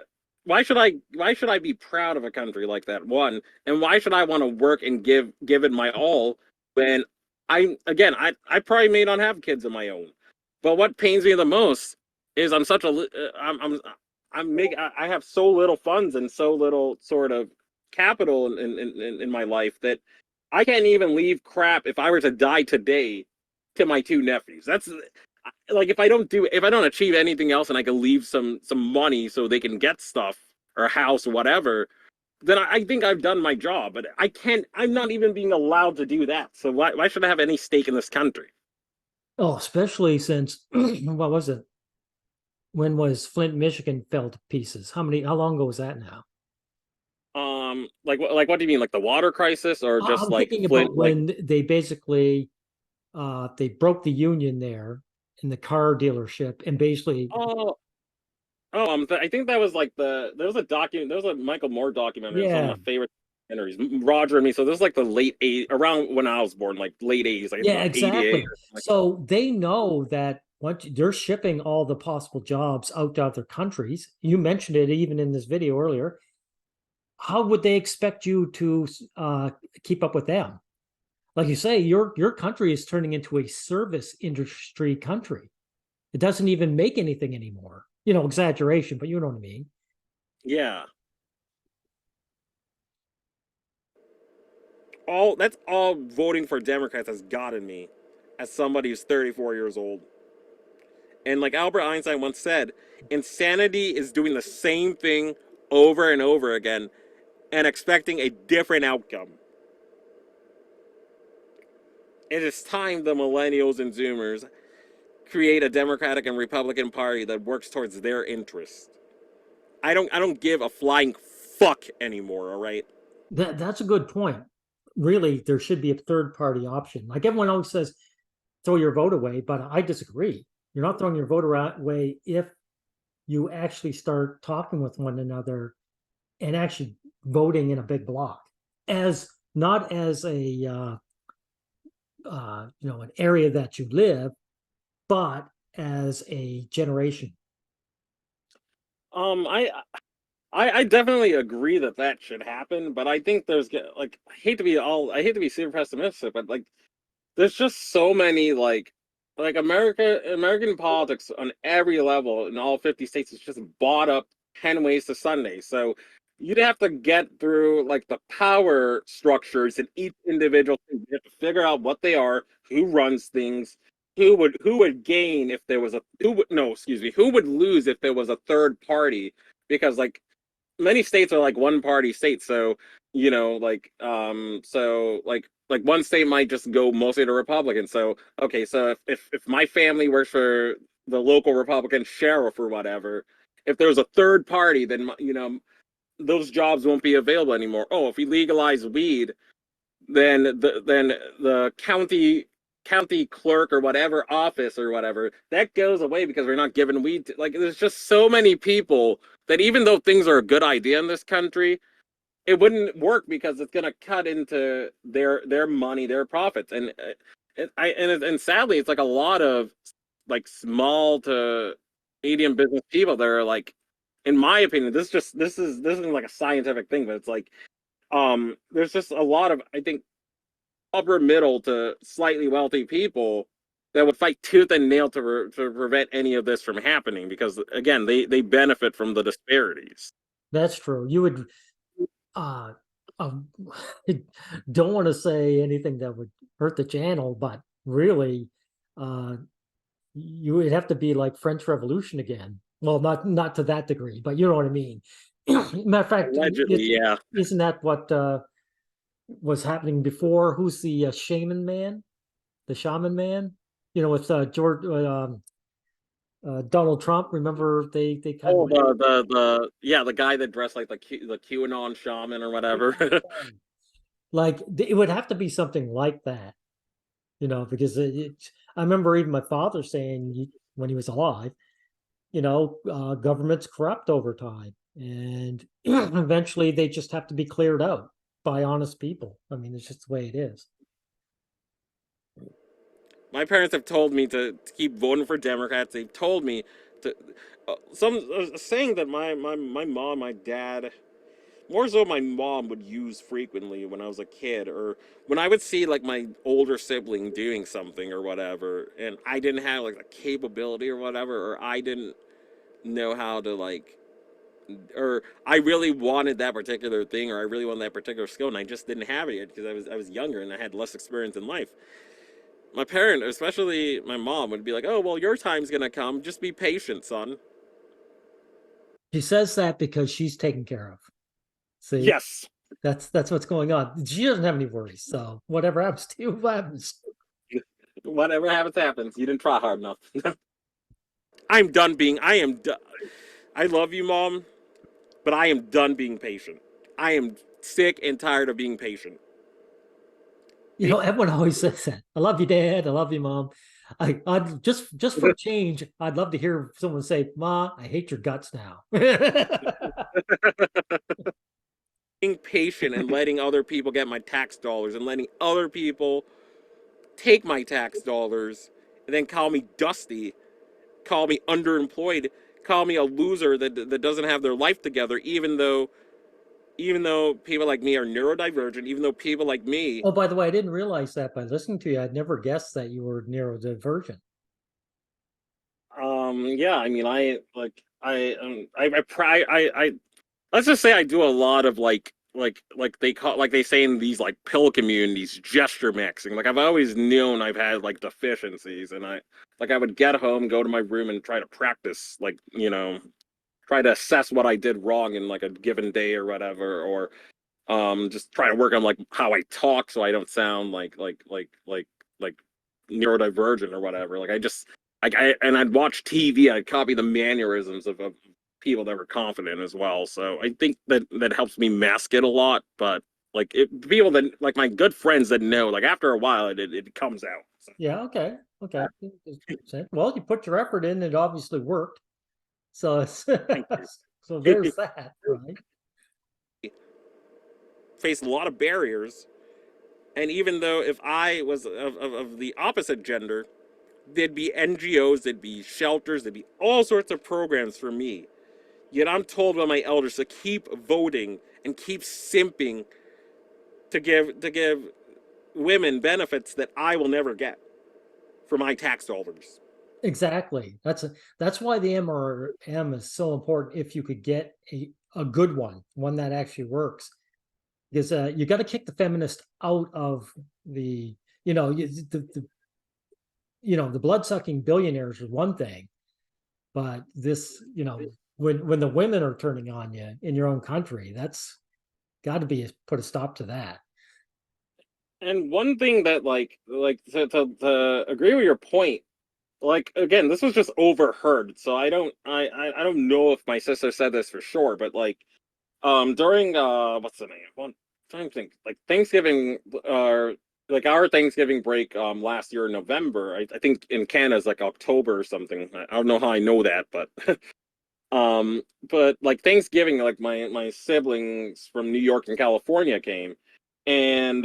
why should I be proud of a country like that? One, and why should I want to work and give it my all when I probably may not have kids of my own. But what pains me the most is I'm such a I have so little funds and so little sort of capital in my life that I can't even leave crap if I were to die today to my two nephews. That's like, if I don't achieve anything else and I can leave some money so they can get stuff or a house or whatever, then I think I've done my job. But I'm not even being allowed to do that. So why should I have any stake in this country? Oh, especially since what was it? When was Flint, Michigan fell to pieces? How long ago was that now? Like what do you mean, like the water crisis, or just I'm like thinking Flint? about Like, when they basically they broke the union there in the car dealership and basically oh, I think that was like there was a Michael Moore documentary. It was one of yeah, my favorite documentaries. Roger and me. So this is like the late '80s, around when I was born, like late '80s. I guess yeah, about '88 exactly. or something like that. So they know that once they're shipping all the possible jobs out to other countries, you mentioned it even in this video earlier. How would they expect you to keep up with them? Like you say, your country is turning into a service industry country. It doesn't even make anything anymore. You know, exaggeration, but you know what I mean. Yeah. All That's all voting for Democrats has gotten me, as somebody who's 34 years old. And like Albert Einstein once said, insanity is doing the same thing over and over again and expecting a different outcome. It is time the millennials and Zoomers create a Democratic and Republican Party that works towards their interests. I don't give a flying fuck anymore, all right? That's a good point. Really, there should be a third party option. Like everyone always says, throw your vote away, but I disagree. You're not throwing your vote away if you actually start talking with one another and actually voting in a big block, as not as a an area that you live, but as a generation. I I definitely agree that that should happen, but I think there's like I hate to be super pessimistic, but like there's just so many like American politics on every level in all 50 states is just bought up 10 ways to Sunday. So you'd have to get through like the power structures in each individual thing. You have to figure out what they are, who runs things, who would gain if there was a who would no, excuse me, who would lose if there was a third party, because like many states are like one party states, so like one state might just go mostly to Republican. So okay, so if my family works for the local Republican sheriff or whatever, if there's a third party, then those jobs won't be available anymore. Oh, if we legalize weed, then the county clerk or whatever office or whatever that goes away because we're not giving weed to, like there's just so many people that even though things are a good idea in this country, it wouldn't work because it's going to cut into their money, their profits. And sadly it's like a lot of like small to medium business people that are like, in my opinion, this isn't like a scientific thing, but it's like there's just a lot of, I think, upper middle to slightly wealthy people that would fight tooth and nail to prevent any of this from happening because again they benefit from the disparities. That's true. You would uh um, don't want to say anything that would hurt the channel, but really, uh, you would have to be like French Revolution again. Well, not to that degree, but you know what I mean. Matter of fact, Allegedly, yeah. isn't that what was happening before? Who's the shaman man? The shaman man? You know, with George Donald Trump. Remember they kind Oh, of the yeah, the guy that dressed like the QAnon shaman or whatever. like it would have to be something like that, you know, because I remember even my father saying when he was alive, government's corrupt over time, and eventually they just have to be cleared out by honest people. I mean, it's just the way it is. My parents have told me to keep voting for Democrats. They've told me to some saying that my mom, my dad, more so my mom would use frequently when I was a kid, or when I would see like my older sibling doing something or whatever, and I didn't have like the capability or whatever, or I didn't know how to like, or I really wanted that particular thing, or I really wanted that particular skill, and I just didn't have it yet because I was younger and I had less experience in life. My parent, especially my mom, would be like, "Oh, well, your time's gonna come. Just be patient, son." She says that because she's taken care of. See, Yes. that's what's going on. She doesn't have any worries, so whatever happens to you happens. Whatever happens, happens. You didn't try hard enough. I'm done being. I am. I love you, mom, but I am done being patient. I am sick and tired of being patient. You know, everyone always says that. I love you, Dad. I love you, Mom. I'd just for change, I'd love to hear someone say, "Ma, I hate your guts now." Being patient and letting other people get my tax dollars and letting other people take my tax dollars and then call me dusty, call me underemployed, call me a loser that doesn't have their life together, even though people like me are neurodivergent, even though people like me, Oh, by the way, I didn't realize that by listening to you. I'd never guessed that you were neurodivergent. yeah, I mean, I let's just say I do a lot of like they say in these like pill communities, gesture mixing. Like I've always known I've had like deficiencies, and I would get home, go to my room, and try to practice, like try to assess what I did wrong in like a given day or whatever, or just try to work on like how I talk so I don't sound like neurodivergent or whatever. Like I just like I'd watch TV, I'd copy the mannerisms of people that were confident as well. So I think that helps me mask it a lot. But people that like my good friends that know, like after a while it comes out. So, Yeah, okay. Okay. Well, you put your effort in, it obviously worked. So it's thank so you. there's that, right? Face a lot of barriers, and even though if I was of the opposite gender, there'd be NGOs, there'd be shelters, there'd be all sorts of programs for me. Yet I'm told by my elders to keep voting and keep simping to give women benefits that I will never get for my tax dollars. Exactly. That's why the MRM is so important. If you could get a good one that actually works, because you got to kick the feminist out of the the blood sucking billionaires is one thing, but this when the women are turning on you in your own country, that's got to be put a stop to that. And one thing that to agree with your point, like again, this was just overheard, so I don't know if my sister said this for sure, but like during what's the name? One trying to think like Thanksgiving like our Thanksgiving break last year in November. I think in Canada is like October or something. I don't know how I know that, but but like Thanksgiving, like my siblings from New York and California came, and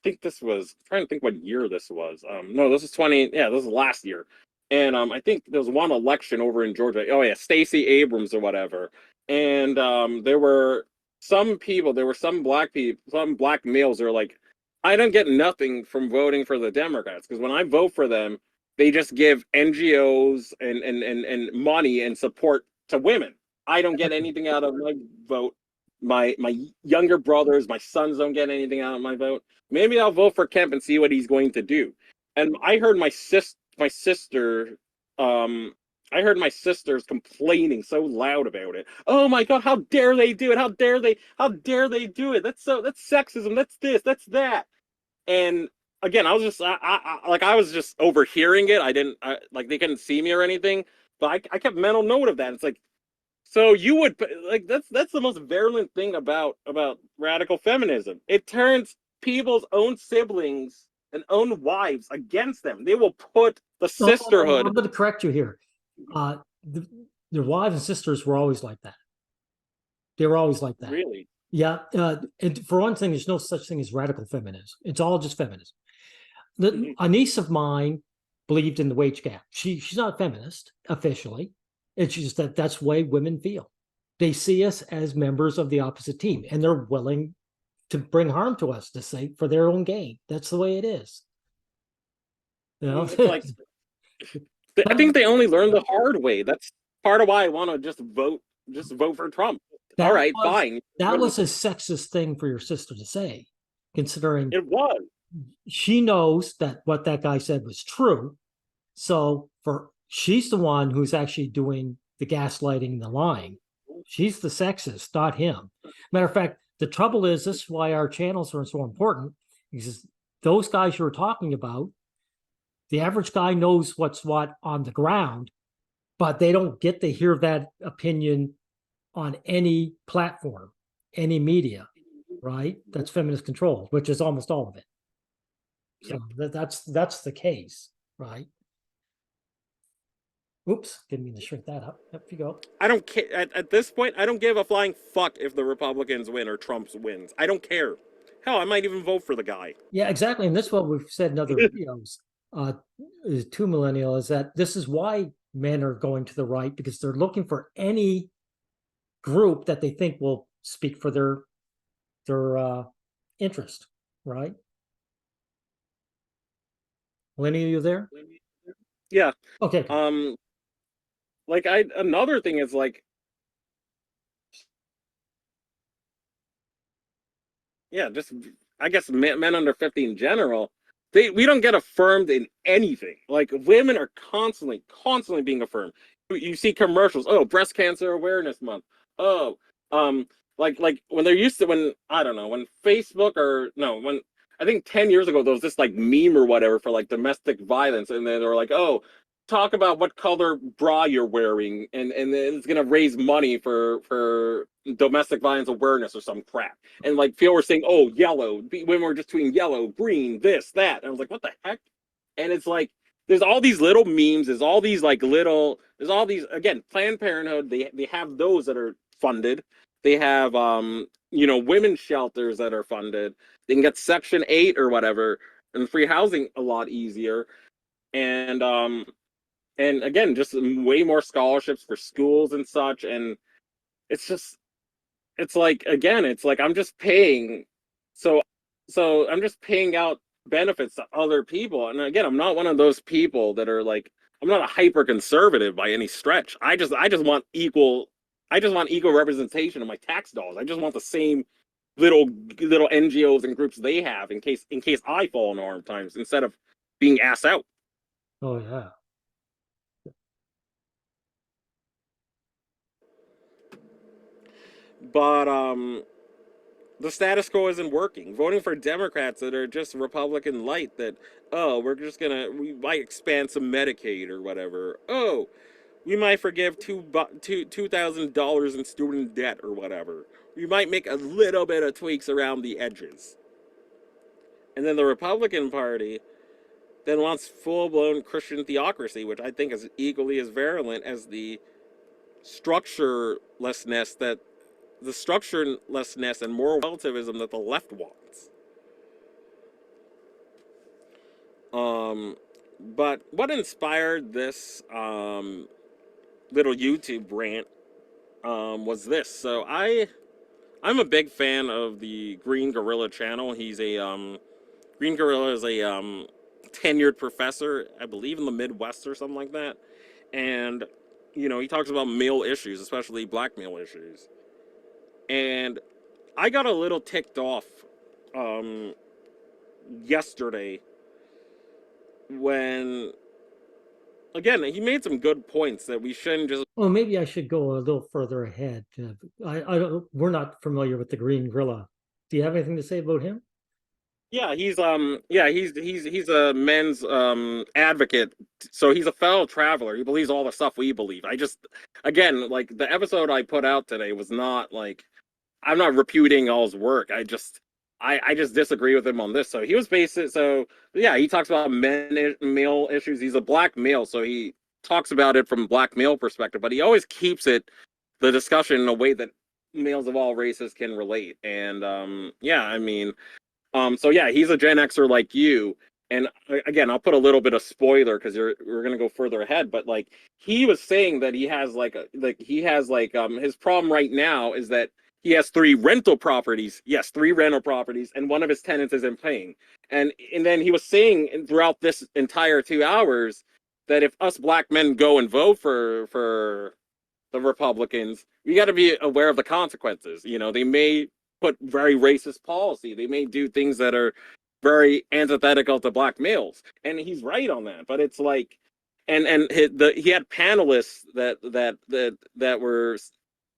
think this was I'm trying to think what year this was. No, this is 20. Yeah, this is last year. And I think there was one election over in Georgia. Oh yeah, Stacey Abrams or whatever. And there were some people. There were some black people, some black males. That were like, I don't get nothing from voting for the Democrats because when I vote for them, they just give NGOs and money and support to women. I don't get anything out of my vote. My younger brothers, my sons don't get anything out of my vote. Maybe I'll vote for Kemp and see what he's going to do. And I heard my sister, I heard my sisters complaining so loud about it. Oh my God, how dare they do it? How dare they do it? That's sexism. That's this, that's that. And again, I was just overhearing it. I didn't, like, they couldn't see me or anything, but I kept mental note of that. It's like, so you would like that's the most virulent thing about radical feminism. It turns people's own siblings and own wives against them. They will put the No, no, no, sisterhood. I'm going to correct you here. Uh, the, their wives and sisters were always like that. They were always like that. Really? Yeah. And for one thing, there's no such thing as radical feminism. It's all just feminism. Mhm. A niece of mine believed in the wage gap. She's not a feminist officially. It's just that that's the way women feel. They see us as members of the opposite team, and they're willing to bring harm to us to say for their own gain. That's the way it is. You know, It's like I think they only learned the hard way. That's part of why I want to just vote for Trump. All that right, was fine. that was a sexist thing for your sister to say, considering It was. she knows that what that guy said was true. So for she's the one who's actually doing the gaslighting and the lying. She's the sexist, not him. Matter of fact, the trouble is this is why our channels are so important, because those guys you were talking about, the average guy knows what's what on the ground, but they don't get to hear that opinion on any platform, any media, right? That's feminist control, which is almost all of it. So Yep. that's the case, right? Oops, didn't mean to shrink that up. Up you go. I don't care at this point. I don't give a flying fuck if the Republicans win or Trump wins. I don't care. Hell, I might even vote for the guy. Yeah, exactly. And that's what we've said in other videos uh, to Millennial is that this is why men are going to the right because they're looking for any group that they think will speak for their interest, right? Millennial, you there? Yeah. Okay, okay. Um. Like I another thing is like yeah, just I guess men under 50 in general, we don't get affirmed in anything. Like women are constantly being affirmed. You see commercials. Oh, breast cancer awareness month. Oh, um, like when they're used to when I don't know when Facebook or no when I think 10 years ago there was this like meme or whatever for like domestic violence, and then they're like, oh, talk about what color bra you're wearing, and then it's gonna raise money for domestic violence awareness or some crap. And like people were saying, oh, yellow. Women were just tweeting yellow, green, this, that. And I was like, what the heck? And it's like there's all these little memes. There's all these like little. There's all these again. Planned Parenthood. They have those that are funded. They have women's shelters that are funded. They can get Section 8 or whatever and free housing a lot easier. And and again, just way more scholarships for schools and such. And it's just, it's like, again, it's like I'm just paying, so I'm just paying out benefits to other people. And again, I'm not one of those people that are like, I'm not a hyper conservative by any stretch. I just want equal, I just want equal representation of my tax dollars. I just want the same little NGOs and groups they have in case I fall into hard times instead of being ass out. Oh yeah. But the status quo isn't working. Voting for Democrats that are just Republican light, that, oh, we might expand some Medicaid or whatever. Oh, we might forgive $2,000 in student debt or whatever. We might make a little bit of tweaks around the edges. And then the Republican Party then wants full blown Christian theocracy, which I think is equally as virulent as structurelessness that the structurelessness and moral relativism that the left wants. But what inspired this little YouTube rant was this. So I'm a big fan of the Green Gorilla channel. He's a Green Gorilla is a tenured professor, I believe in the Midwest or something like that. And he talks about male issues, especially black male issues. And I got a little ticked off um, yesterday when, again, he made some good points that we shouldn't just. Well, maybe I should go a little further ahead. I don't. We're not familiar with the Green Gorilla. Do you have anything to say about him? He's a men's advocate. So he's a fellow traveler. He believes all the stuff we believe. I just, again, like the episode I put out today was not like, I'm not reputing all his work. I just disagree with him on this. So he was yeah, he talks about male issues. He's a black male, so he talks about it from a black male perspective, but he always keeps the discussion in a way that males of all races can relate. And yeah, I mean, so yeah, he's a Gen Xer like you. And again, I'll put a little bit of spoiler because we're gonna go further ahead. But like he was saying that he has his problem right now is that he has three rental properties. Yes, three rental properties, and one of his tenants isn't paying. And then he was saying throughout this entire 2 hours that if us black men go and vote for the Republicans, we got to be aware of the consequences. They may put very racist policy. They may do things that are very antithetical to black males, and he's right on that. But it's like, he had panelists that were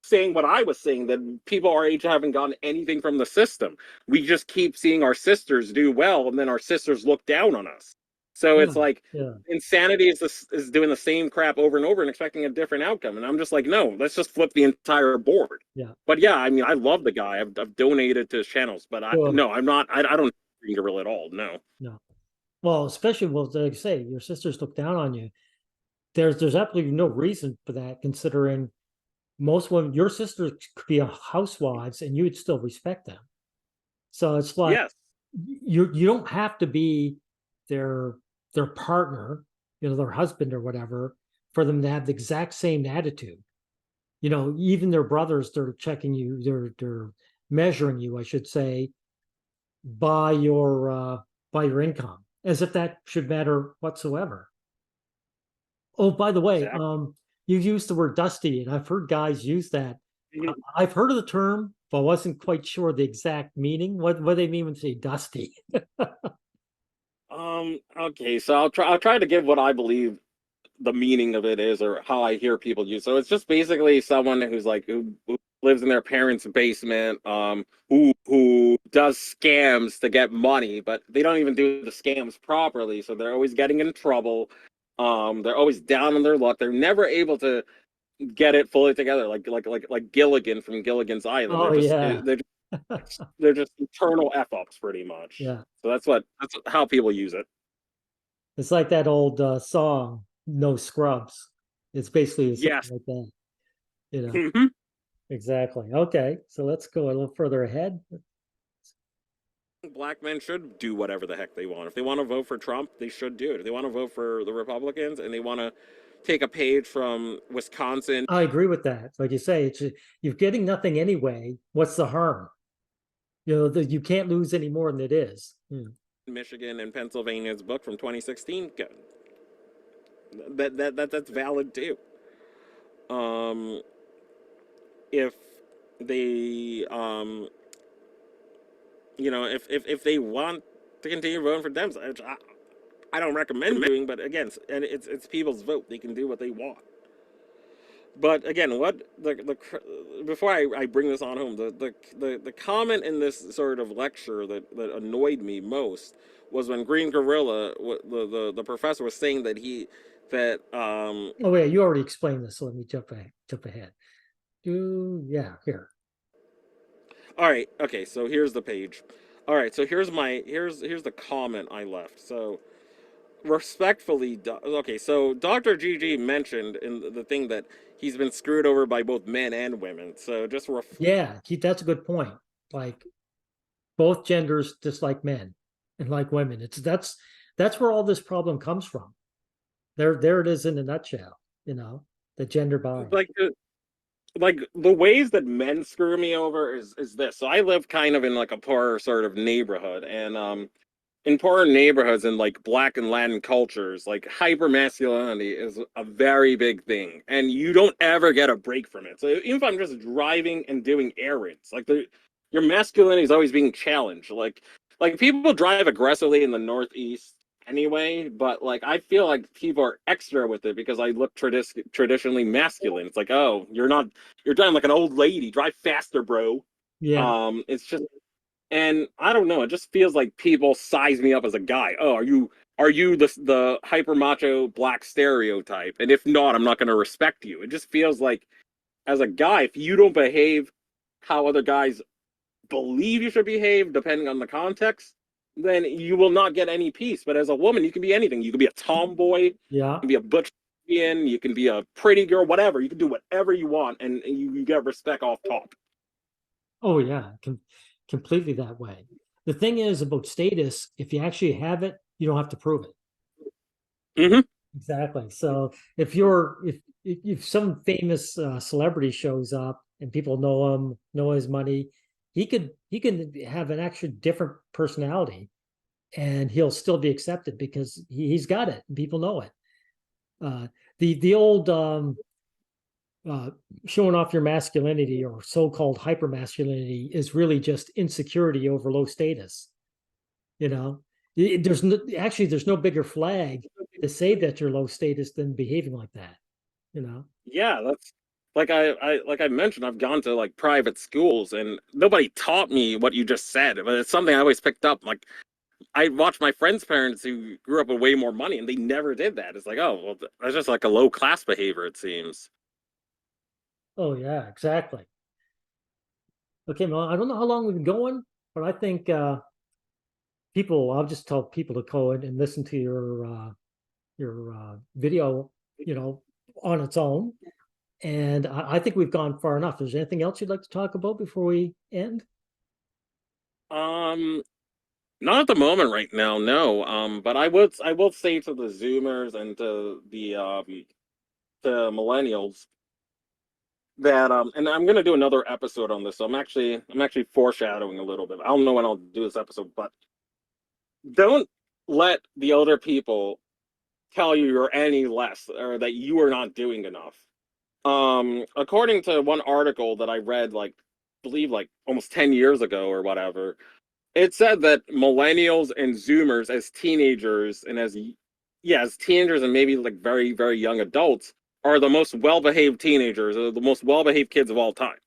saying what I was saying, that people our age haven't gotten anything from the system. We just keep seeing our sisters do well, and then our sisters look down on us. So Yeah, it's like yeah, insanity is doing the same crap over and over and expecting a different outcome. And I'm just like, no, let's just flip the entire board. yeah. But yeah, I mean, I love the guy. I've donated to his channels, but Well, no, I'm not. I don't Green Gorilla at all. No. no. Well, especially like I say, your sisters look down on you. There's absolutely no reason for that, considering most women, your sisters could be housewives, and you would still respect them. So it's like Yes. you don't have to be their their partner, their husband or whatever, for them to have the exact same attitude. Even their brothers, they're checking you, they're measuring you, I should say, by your income, as if that should matter whatsoever. Oh, by the way, Exactly. you used the word dusty, and I've heard guys use that. Mhm. I've heard of the term, but wasn't quite sure the exact meaning. What they mean when they say dusty? Okay, so I'll try to give what I believe the meaning of it is, or how I hear people use. So it's just basically someone who's like who lives in their parents' basement, who does scams to get money, but they don't even do the scams properly, so they're always getting in trouble. They're always down on their luck. They're never able to get it fully together, like Gilligan from Gilligan's Island. Oh yeah, They're just eternal f ups, pretty much. yeah. So that's how people use it. It's like that old song, "No Scrubs." It's basically something Yes. like that. You know, exactly. Okay, so let's go a little further ahead. Black men should do whatever the heck they want. If they want to vote for Trump, they should do it. If they want to vote for the Republicans and they want to take a page from Wisconsin, I agree with that. Like you say, you're getting nothing anyway. What's the harm? You can't lose any more than it is. Michigan, and Pennsylvania's book from 2016. That's valid too. Um, if they if they want to continue voting for Dems, which I don't recommend doing, but again, and it's people's vote. They can do what they want. But again, what the before I bring this on home, the comment in this sort of lecture that annoyed me most was when Green Gorilla, the professor, was saying that Oh wait, you already explained this, so let me jump ahead. Yeah, here. All right, okay, so here's the page. All right, so here's the comment I left. So respectfully, okay, so Dr. GG mentioned in the thing that he's been screwed over by both men and women. So just Yeah, that's a good point. Like both genders dislike men and like women. That's where all this problem comes from. There it is in a nutshell. The gender bias. like the ways that men screw me over is this. So I live kind of in like a poor sort of neighborhood, and in poor neighborhoods and like Black and Latin cultures, like hyper masculinity is a very big thing, and you don't ever get a break from it. So even if I'm just driving and doing errands, like your masculinity is always being challenged. Like people drive aggressively in the Northeast anyway, but like I feel like people are extra with it because I look traditionally masculine. It's like, oh, you're driving like an old lady. Drive faster, bro. Yeah. It's just, and I don't know, it just feels like people size me up as a guy. Oh, are you the hyper macho black stereotype? And if not, I'm not going to respect you. It just feels like as a guy, if you don't behave how other guys believe you should behave, depending on the context, then you will not get any peace. But as a woman, you can be anything. You can be a tomboy, you Yeah. can be a butch, you can be a pretty girl, whatever. You can do whatever you want, and you get respect off top. Oh yeah, completely that way. The thing is about status, if you actually have it, you don't have to prove it. Mm-hmm. Exactly. So if some famous celebrity shows up and people know him, know his money, he can have an actually different personality and he'll still be accepted because he's got it and people know it. The old uh, showing off your masculinity or so-called hypermasculinity is really just insecurity over low status. You know, there's no bigger flag to say that you're low status than behaving like that. You know. Yeah, that's like I mentioned, I've gone to like private schools and nobody taught me what you just said, but it's something I always picked up. Like I watched my friends' parents who grew up with way more money and they never did that. It's like, oh, well, that's just like a low class behavior, it seems. Oh yeah, exactly. Okay, well, I don't know how long we've been going, but I think I'll just tell people to go in and listen to your video, on its own. And I think we've gone far enough. Is there anything else you'd like to talk about before we end? Um, Not at the moment right now, no. But I will say to the Zoomers and to millennials that and I'm gonna do another episode on this. So I'm actually foreshadowing a little bit. I don't know when I'll do this episode, but don't let the older people tell you you're any less or that you are not doing enough. According to one article that I read, like, believe like almost 10 years ago or whatever, it said that millennials and Zoomers as teenagers and as teenagers and maybe like very, very young adults are the most well-behaved teenagers, or the most well-behaved kids of all time,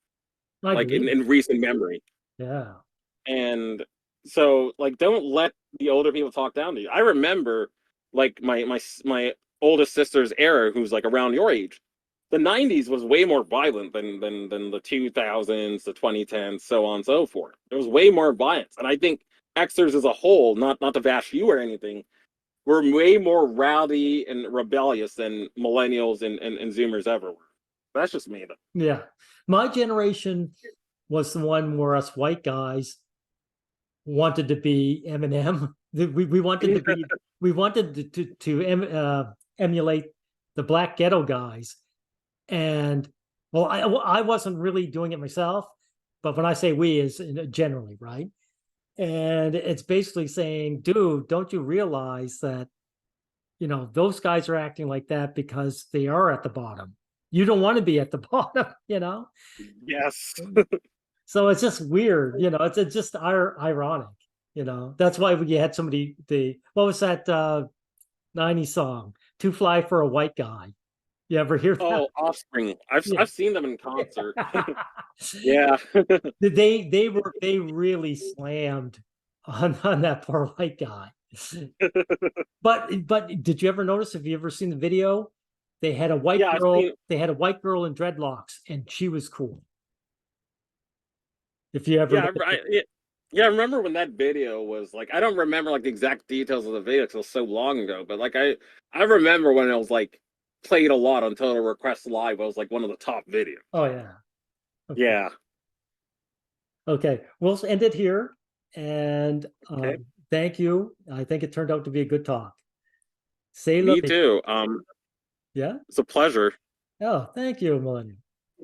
I like in, believe. in recent memory. Yeah. And so like don't let the older people talk down to you. I remember like my oldest sister's era, who's like around your age. The 90s was way more violent than the 2000s, the 2010s, so on and so forth. There was way more violence. And I think Xers as a whole, not to bash you or anything, were way more rowdy and rebellious than millennials and Zoomers ever were. That's just me though. Yeah. My generation was the one where us white guys wanted to be Eminem. We wanted to be we wanted to emulate the black ghetto guys. And well, I wasn't really doing it myself, but when I say we, is generally, right? And it's basically saying, dude, don't you realize that, those guys are acting like that because they are at the bottom. You don't want to be at the bottom, Yes. So it's just weird, it's just ironic, That's why we had somebody, what was that 90s song? Too Fly for a White Guy. You ever hear that? Oh, Offspring. Yeah. I've seen them in concert. Yeah. They really slammed on that poor white guy. But did you ever notice, have you ever seen the video? They had a white Yeah, girl, they had a white girl in dreadlocks, and she was cool. If you ever yeah, yeah, I remember when that video was like, I don't remember like the exact details of the video because it was so long ago, but like I remember when it was like played a lot on Total Request Live. It was like one of the top videos. Oh yeah. Okay. Yeah. Okay. We'll end it here. And Okay. thank you. I think it turned out to be a good talk. Say Me lovely. too. Yeah. It's a pleasure. Oh, thank you, Millennial.